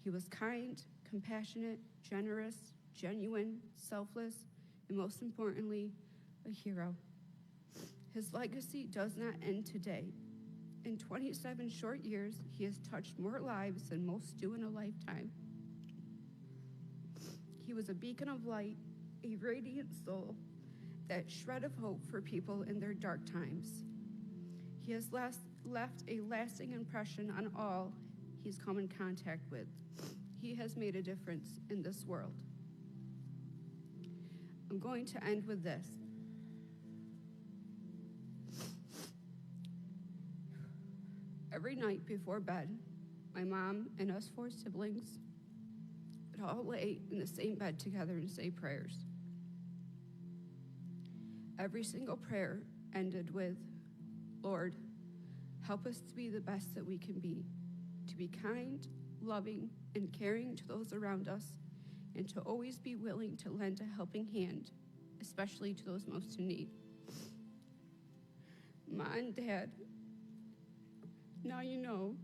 F: He was kind, compassionate, generous, genuine, selfless, and most importantly, a hero. His legacy does not end today. In 27 short years, he has touched more lives than most do in a lifetime. He was a beacon of light, a radiant soul, that shred of hope for people in their dark times. He has left a lasting impression on all he's come in contact with. He has made a difference in this world. I'm going to end with this. Every night before bed, my mom and us 4 siblings would all lay in the same bed together and say prayers. Every single prayer ended with, Lord, help us to be the best that we can be, to be kind, loving, and caring to those around us, and to always be willing to lend a helping hand, especially to those most in need. Ma and Dad, now you know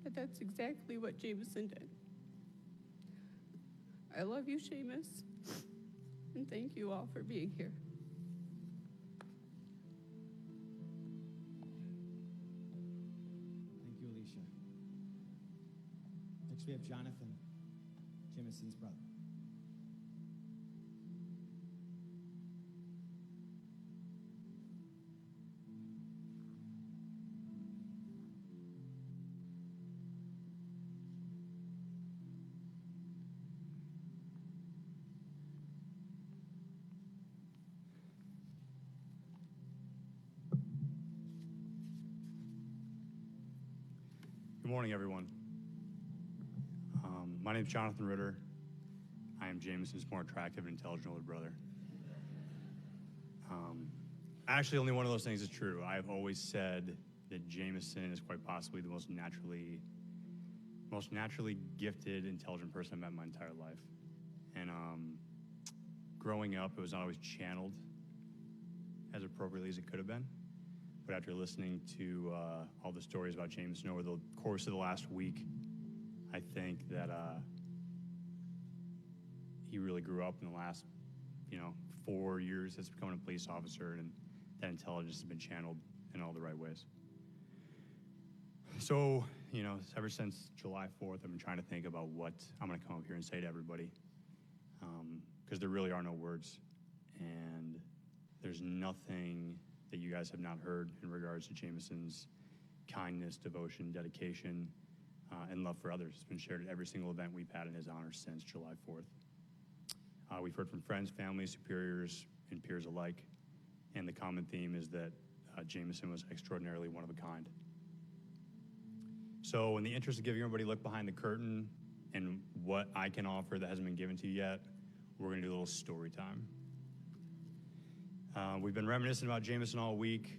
F: that that's exactly what Jameson did. I love you, Seamus, and thank you all for being here.
D: Thank you, Alicia. Next, we have Jonathan, Jameson's brother.
G: Good morning, everyone. My name is Jonathan Ritter. I am Jameson's more attractive and intelligent older brother. Actually, only one of those things is true. I've always said that Jameson is quite possibly the most naturally gifted, intelligent person I've met in my entire life. And growing up, it was not always channeled as appropriately as it could have been. But after listening to all the stories about Jameson over the course of the last week, I think that he really grew up in the last, 4 years as becoming a police officer, and that intelligence has been channeled in all the right ways. So, ever since July 4th, I've been trying to think about what I'm going to come up here and say to everybody, because there really are no words, and there's nothing that you guys have not heard in regards to Jameson's kindness, devotion, dedication, and love for others. It's been shared at every single event we've had in his honor since July 4th. We've heard from friends, family, superiors, and peers alike, and the common theme is that Jameson was extraordinarily one of a kind. So in the interest of giving everybody a look behind the curtain and what I can offer that hasn't been given to you yet, we're going to do a little story time. We've been reminiscing about Jameson all week.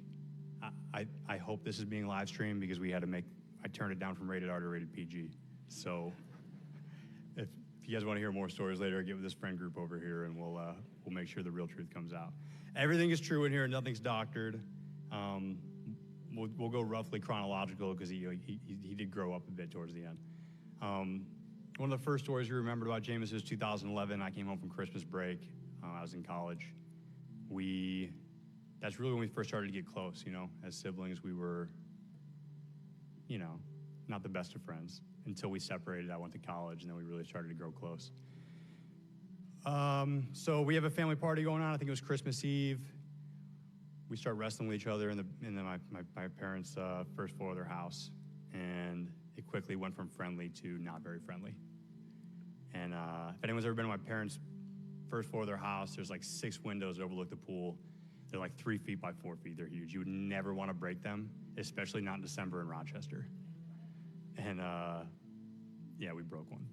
G: I hope this is being live streamed because I turned it down from rated R to rated PG. So if you guys want to hear more stories later, get with this friend group over here and we'll make sure the real truth comes out. Everything is true in here, nothing's doctored. We'll go roughly chronological because he did grow up a bit towards the end. One of the first stories we remembered about Jameson was 2011. I came home from Christmas break. I was in college. That's really when we first started to get close, as siblings. We were, not the best of friends until we separated. I went to college, and then we really started to grow close. So we have a family party going on. I think it was Christmas Eve. We start wrestling with each other in my parents' first floor of their house, and it quickly went from friendly to not very friendly. And if anyone's ever been to my parents' first floor of their house, there's like 6 windows that overlook the pool. They're like 3 feet by 4 feet. They're huge. You would never want to break them, especially not in December in Rochester. And we broke one.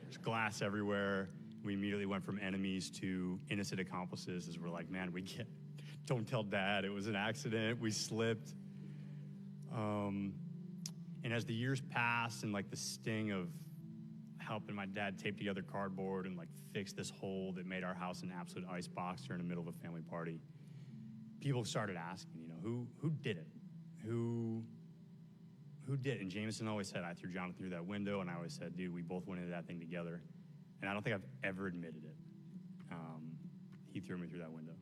G: There's glass everywhere. We immediately went from enemies to innocent accomplices as we're like, man, don't tell Dad. It was an accident. We slipped. And as the years passed and like the sting of helping my dad tape together cardboard and like fix this hole that made our house an absolute icebox during the middle of a family party, people started asking, who did it? Who did it? And Jameson always said, I threw Jonathan through that window, and I always said, dude, we both went into that thing together. And I don't think I've ever admitted it. He threw me through that window.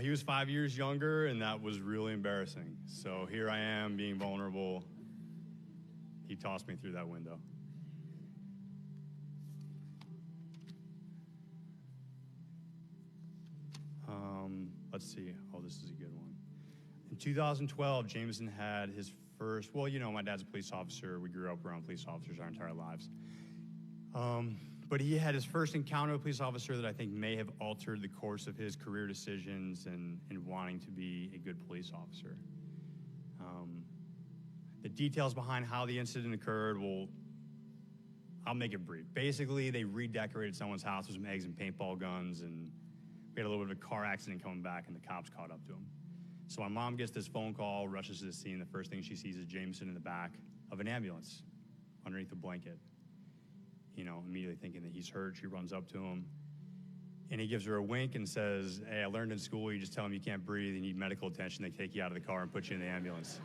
G: He was 5 years younger, and that was really embarrassing. So here I am being vulnerable. He tossed me through that window. Let's see. Oh, this is a good one. In 2012, Jameson had his first, my dad's a police officer. We grew up around police officers our entire lives. But he had his first encounter with a police officer that I think may have altered the course of his career decisions and wanting to be a good police officer. The details behind how the incident occurred, I'll make it brief. Basically, they redecorated someone's house with some eggs and paintball guns, and we had a little bit of a car accident coming back, and the cops caught up to him. So my mom gets this phone call, rushes to the scene. The first thing she sees is Jameson in the back of an ambulance underneath a blanket. Immediately thinking that he's hurt, she runs up to him. And he gives her a wink and says, hey, I learned in school, you just tell them you can't breathe, you need medical attention, they take you out of the car and put you in the ambulance.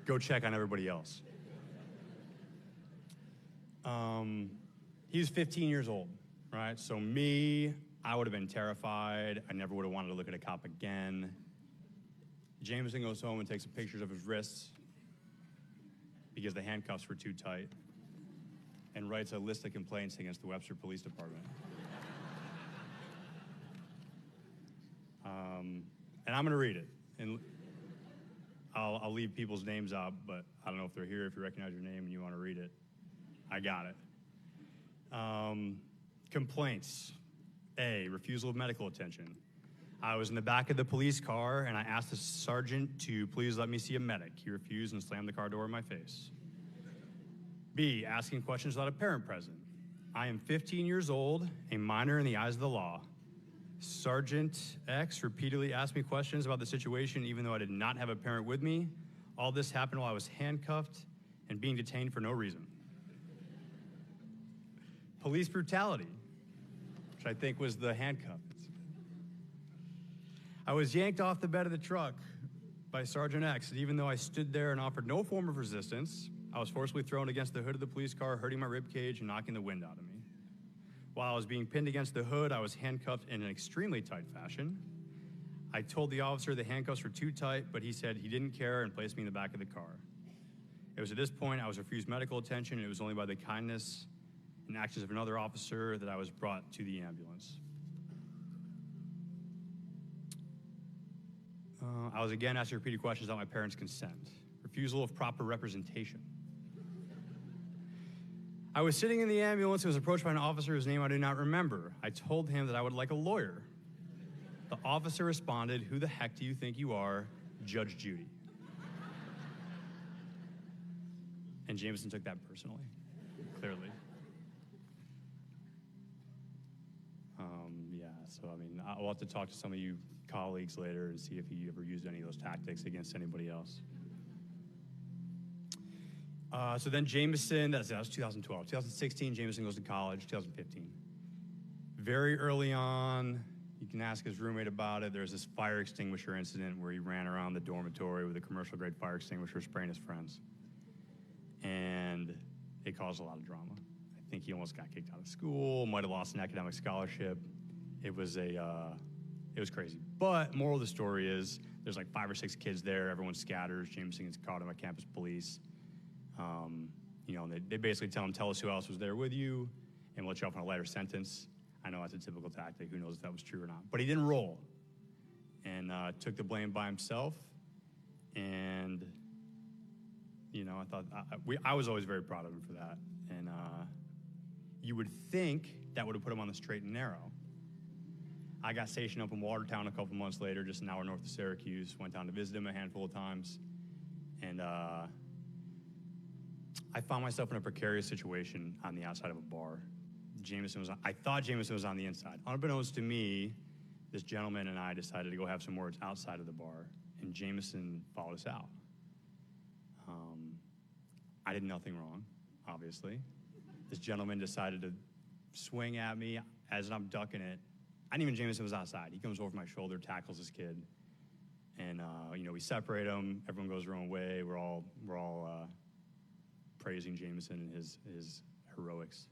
G: Go check on everybody else. He was 15 years old, right? So me, I would have been terrified. I never would have wanted to look at a cop again. Jameson goes home and takes some pictures of his wrists because the handcuffs were too tight, and writes a list of complaints against the Webster Police Department. And I'm gonna read it. And I'll leave people's names out, but I don't know if they're here, if you recognize your name and you wanna read it. I got it. Complaints. A, refusal of medical attention. I was in the back of the police car and I asked the sergeant to please let me see a medic. He refused and slammed the car door in my face. B, asking questions without a parent present. I am 15 years old, a minor in the eyes of the law. Sergeant X repeatedly asked me questions about the situation even though I did not have a parent with me. All this happened while I was handcuffed and being detained for no reason. Police brutality, which I think was the handcuff. I was yanked off the bed of the truck by Sergeant X, and even though I stood there and offered no form of resistance, I was forcibly thrown against the hood of the police car, hurting my rib cage and knocking the wind out of me. While I was being pinned against the hood, I was handcuffed in an extremely tight fashion. I told the officer the handcuffs were too tight, but he said he didn't care and placed me in the back of the car. It was at this point I was refused medical attention, and it was only by the kindness and actions of another officer that I was brought to the ambulance. I was again asked repeated questions without my parents' consent. Refusal of proper representation. I was sitting in the ambulance and was approached by an officer whose name I do not remember. I told him that I would like a lawyer. The officer responded, "Who the heck do you think you are, Judge Judy?" And Jameson took that personally, clearly. So I mean, I'll have to talk to some of you colleagues later and see if he ever used any of those tactics against anybody else. So then Jameson, that was 2012. 2016, Jameson goes to college, 2015. Very early on, you can ask his roommate about it, there's this fire extinguisher incident where he ran around the dormitory with a commercial-grade fire extinguisher spraying his friends. And it caused a lot of drama. I think he almost got kicked out of school, might have lost an academic scholarship. It was crazy. But moral of the story is there's like 5 or 6 kids there. Everyone scatters. Jameson gets caught by campus police. They basically tell him, tell us who else was there with you, and we'll let you off on a lighter sentence. I know that's a typical tactic. Who knows if that was true or not. But he didn't roll and took the blame by himself. And, I thought I was always very proud of him for that. And you would think that would have put him on the straight and narrow. I got stationed up in Watertown a couple months later, just an hour north of Syracuse. Went down to visit him a handful of times. And I found myself in a precarious situation on the outside of a bar. I thought Jameson was on the inside. Unbeknownst to me, this gentleman and I decided to go have some words outside of the bar, and Jameson followed us out. I did nothing wrong, obviously. This gentleman decided to swing at me as I'm ducking it. I didn't even Jameson was outside. He comes over my shoulder, tackles this kid, and we separate them. Everyone goes their own way. We're all praising Jameson and his heroics.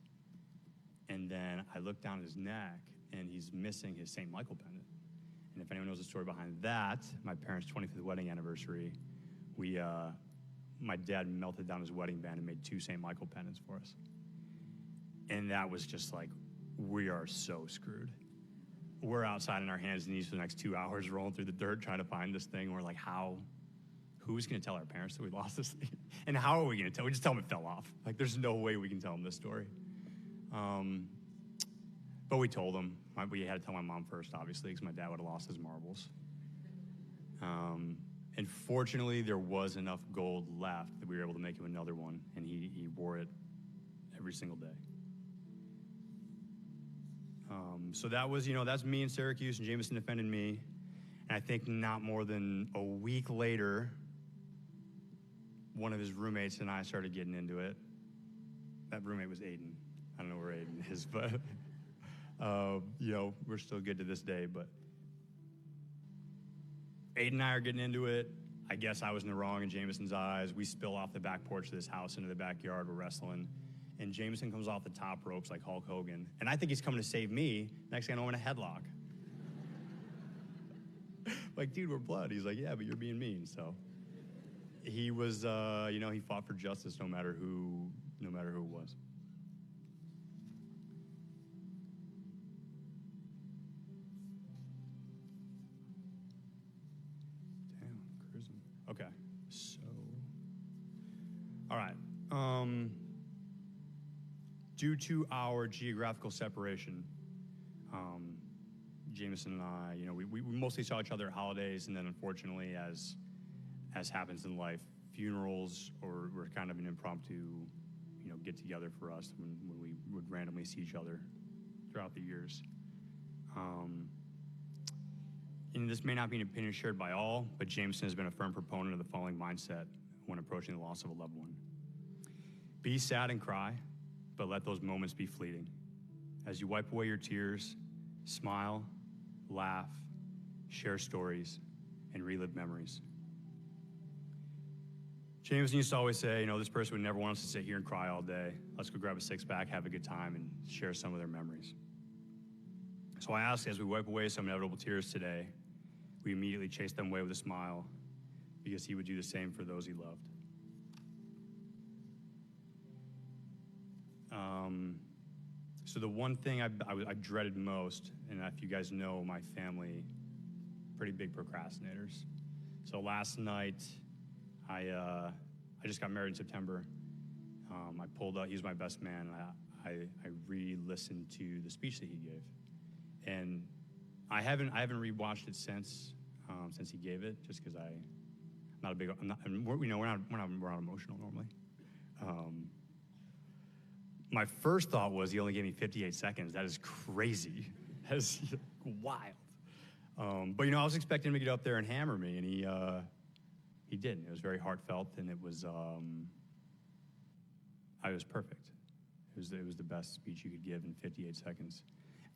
G: And then I look down at his neck, and he's missing his St. Michael pendant. And if anyone knows the story behind that, my parents' 25th wedding anniversary, my dad melted down his wedding band and made 2 St. Michael pendants for us. And that was just like, we are so screwed. We're outside on our hands and knees for the next 2 hours rolling through the dirt trying to find this thing. We're like, who's going to tell our parents that we lost this thing? And how are we going to tell? We just tell them it fell off. Like, there's no way we can tell them this story. But we told them. We had to tell my mom first, obviously, because my dad would have lost his marbles. And fortunately, there was enough gold left that we were able to make him another one, and he wore it every single day. So that was, that's me in Syracuse, and Jameson defended me. And I think not more than a week later, one of his roommates and I started getting into it. That roommate was Aiden. I don't know where Aiden is, but, we're still good to this day. But Aiden and I are getting into it. I guess I was in the wrong in Jameson's eyes. We spill off the back porch of this house into the backyard. We're wrestling. And Jameson comes off the top ropes like Hulk Hogan. And I think he's coming to save me. Next thing I know, I'm in a headlock. Like, dude, we're blood. He's like, yeah, but you're being mean. So he was, he fought for justice no matter who it was. Damn, cruising. Okay, so, all right. Due to our geographical separation, Jameson and I, we mostly saw each other at holidays, and then unfortunately, as happens in life, funerals were kind of an impromptu, get together for us when we would randomly see each other throughout the years. And this may not be an opinion shared by all, but Jameson has been a firm proponent of the following mindset when approaching the loss of a loved one. Be sad and cry, but let those moments be fleeting. As you wipe away your tears, smile, laugh, share stories, and relive memories. Jameson used to always say, this person would never want us to sit here and cry all day. Let's go grab a six-pack, have a good time, and share some of their memories. So I ask, as we wipe away some inevitable tears today, we immediately chase them away with a smile, because he would do the same for those he loved. So the one thing I dreaded most, and if you guys know my family, pretty big procrastinators. So last night, I just got married in September. I pulled out, he was my best man, and I re-listened to the speech that he gave. And I haven't rewatched it since he gave it, just because we're not emotional normally. My first thought was he only gave me 58 seconds. That is crazy. That is wild. But I was expecting him to get up there and hammer me, and he didn't. It was very heartfelt, and it was perfect. It was the best speech you could give in 58 seconds.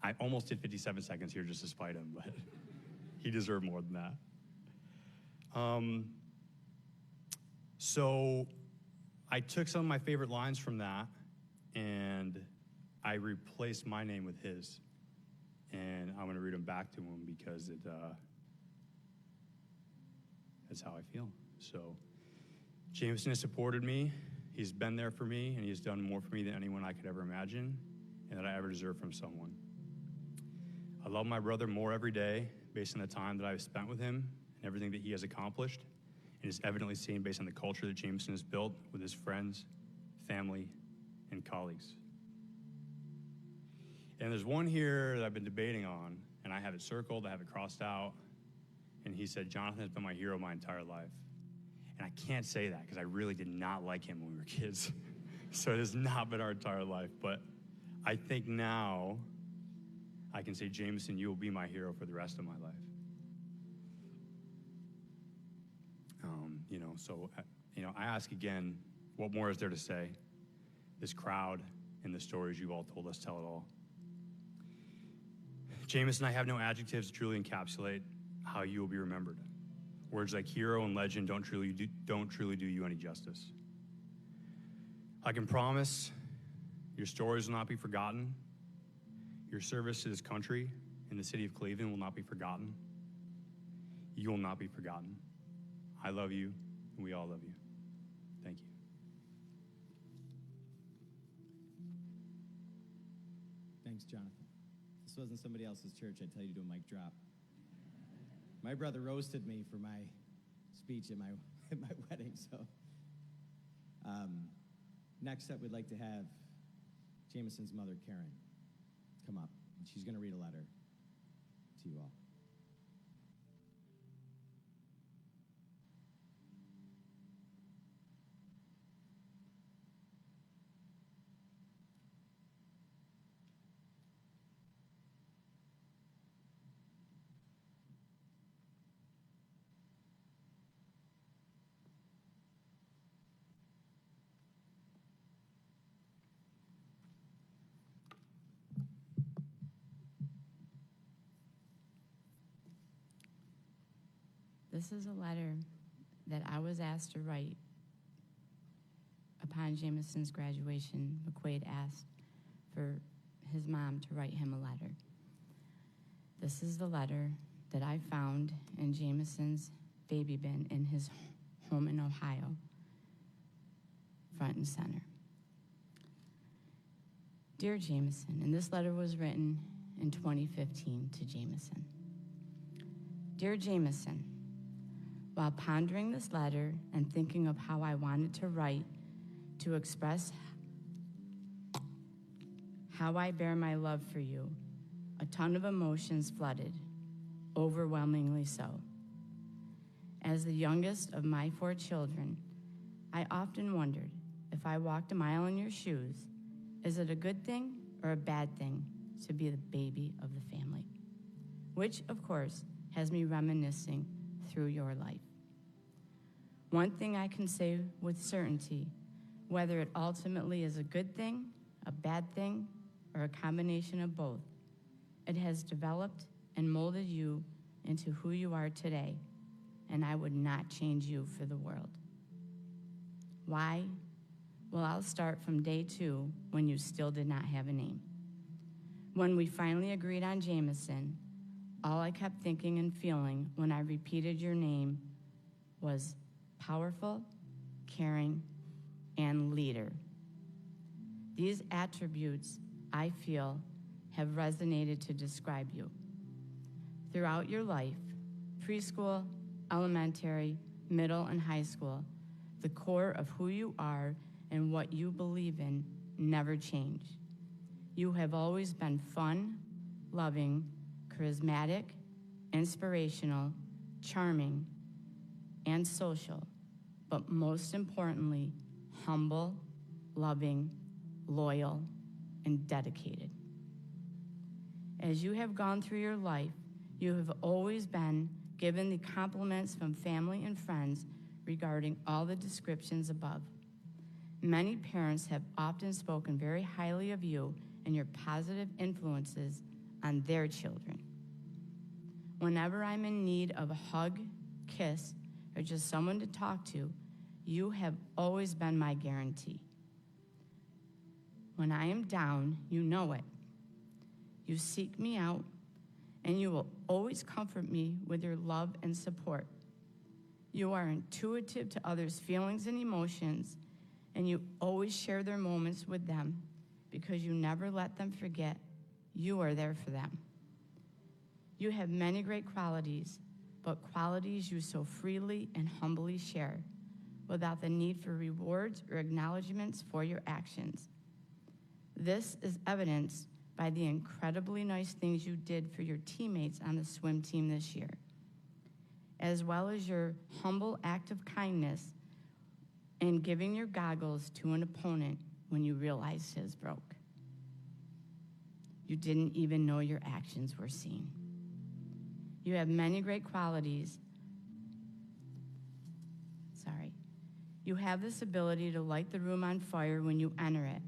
G: I almost did 57 seconds here just to spite him, but he deserved more than that. So I took some of my favorite lines from that, and I replaced my name with his. And I'm going to read them back to him because that's how I feel. So Jameson has supported me. He's been there for me, and he has done more for me than anyone I could ever imagine and that I ever deserved from someone. I love my brother more every day based on the time that I've spent with him and everything that he has accomplished, and is evidently seen based on the culture that Jameson has built with his friends, family, and colleagues. And there's one here that I've been debating on, and I have it circled, I have it crossed out, and he said, Jonathan has been my hero my entire life. And I can't say that because I really did not like him when we were kids. So it has not been our entire life, but I think now I can say, Jameson, you will be my hero for the rest of my life. I ask again, what more is there to say? This crowd and the stories you've all told us tell it all. Jameson, I have no adjectives to truly encapsulate how you will be remembered. Words like hero and legend don't truly do you any justice. I can promise your stories will not be forgotten. Your service to this country and the city of Cleveland will not be forgotten. You will not be forgotten. I love you, and we all love you. Thank you.
D: Thanks, Jonathan. If this wasn't somebody else's church, I'd tell you to do a mic drop. My brother roasted me for my speech at my wedding, so. Next up, we'd like to have Jameson's mother, Karen, come up. And she's going to read a letter to you all.
H: This is a letter that I was asked to write upon Jameson's graduation. McQuaid asked for his mom to write him a letter. This is the letter that I found in Jameson's baby bin in his home in Ohio, front and center. Dear Jameson, and this letter was written in 2015 to Jameson. Dear Jameson, while pondering this letter and thinking of how I wanted to write to express how I bear my love for you, a ton of emotions flooded, overwhelmingly so. As the youngest of my 4 children, I often wondered if I walked a mile in your shoes, is it a good thing or a bad thing to be the baby of the family? Which, of course, has me reminiscing through your life. One thing I can say with certainty, whether it ultimately is a good thing, a bad thing, or a combination of both, it has developed and molded you into who you are today, and I would not change you for the world. Why? Well, I'll start from day 2 when you still did not have a name. When we finally agreed on Jameson, all I kept thinking and feeling when I repeated your name was powerful, caring, and leader. These attributes, I feel, have resonated to describe you. Throughout your life, preschool, elementary, middle, and high school, the core of who you are and what you believe in never change. You have always been fun, loving, charismatic, inspirational, charming, and social, but most importantly, humble, loving, loyal, and dedicated. As you have gone through your life, you have always been given the compliments from family and friends regarding all the descriptions above. Many parents have often spoken very highly of you and your positive influences on their children. Whenever I'm in need of a hug, kiss, or just someone to talk to, you have always been my guarantee. When I am down, you know it. You seek me out, and you will always comfort me with your love and support. You are intuitive to others' feelings and emotions, and you always share their moments with them because you never let them forget you are there for them. You have many great qualities, but qualities you so freely and humbly share without the need for rewards or acknowledgments for your actions. This is evidenced by the incredibly nice things you did for your teammates on the swim team this year, as well as your humble act of kindness in giving your goggles to an opponent when you realized his broke. You didn't even know your actions were seen. You have many great qualities. You have this ability to light the room on fire when you enter it.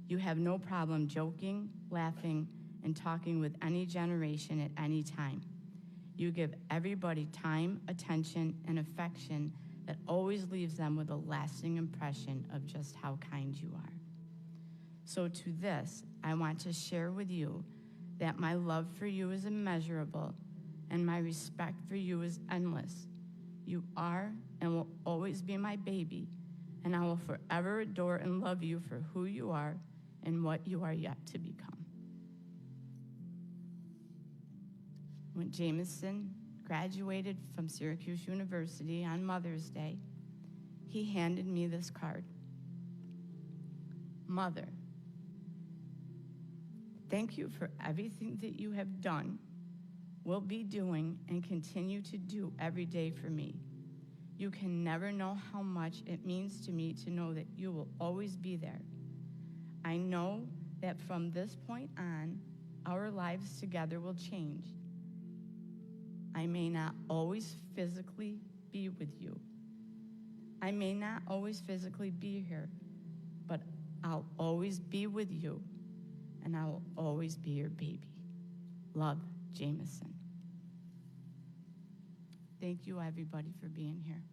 H: You have no problem joking, laughing, and talking with any generation at any time. You give everybody time, attention, and affection that always leaves them with a lasting impression of just how kind you are. So to this, I want to share with you that my love for you is immeasurable and my respect for you is endless. You are and will always be my baby, and I will forever adore and love you for who you are and what you are yet to become. When Jameson graduated from Syracuse University on Mother's Day, he handed me this card. Mother, thank you for everything that you have done, will be doing, and continue to do every day for me. You can never know how much it means to me to know that you will always be there. I know that from this point on, our lives together will change. I may not always physically be with you. I may not always physically be here, but I'll always be with you, and I will always be your baby. Love, Jameson. Thank you, everybody, for being here.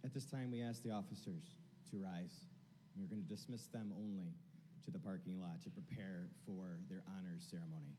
D: At this time, we ask the officers to rise. We're going to dismiss them only to the parking lot to prepare for their honors ceremony.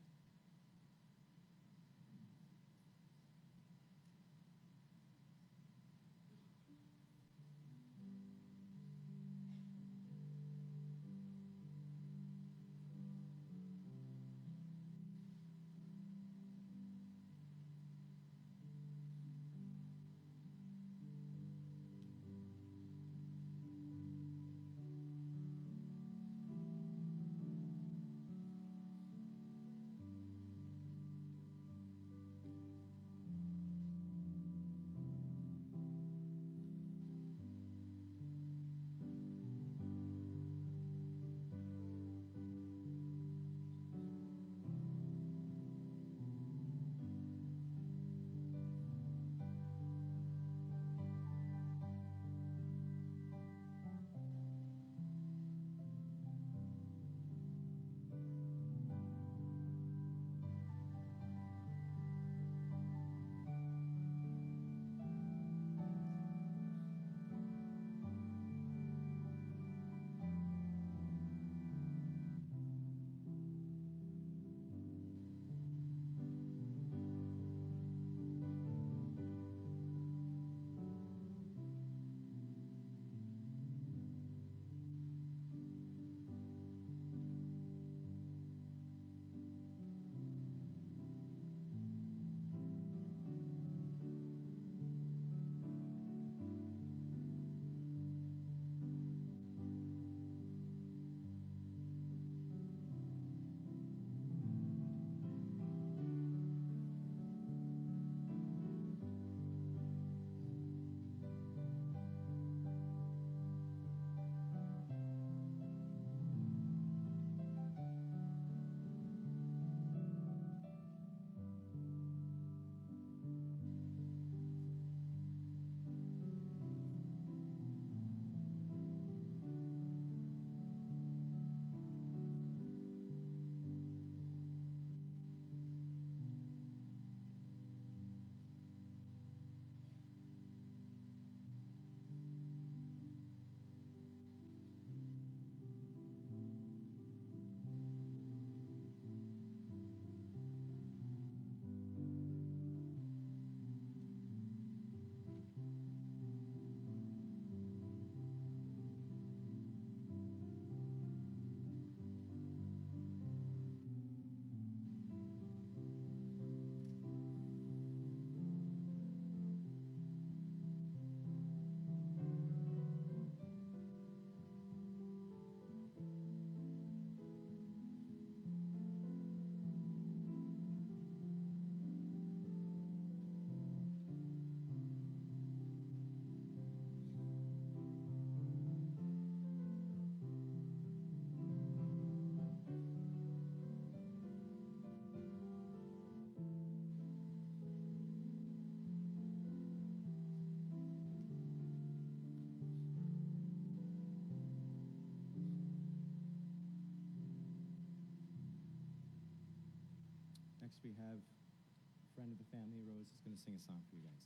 D: Next, we have a friend of the family, Rose, is going to sing a song for you guys.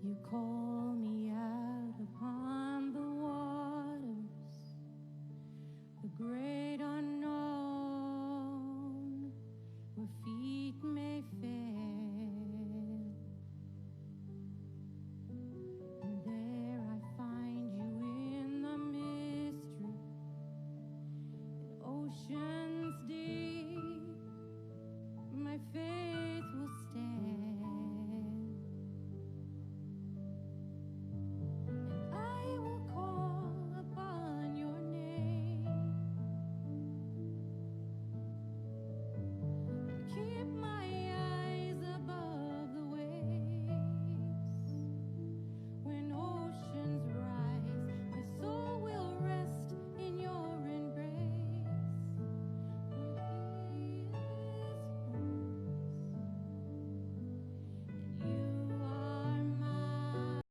I: You call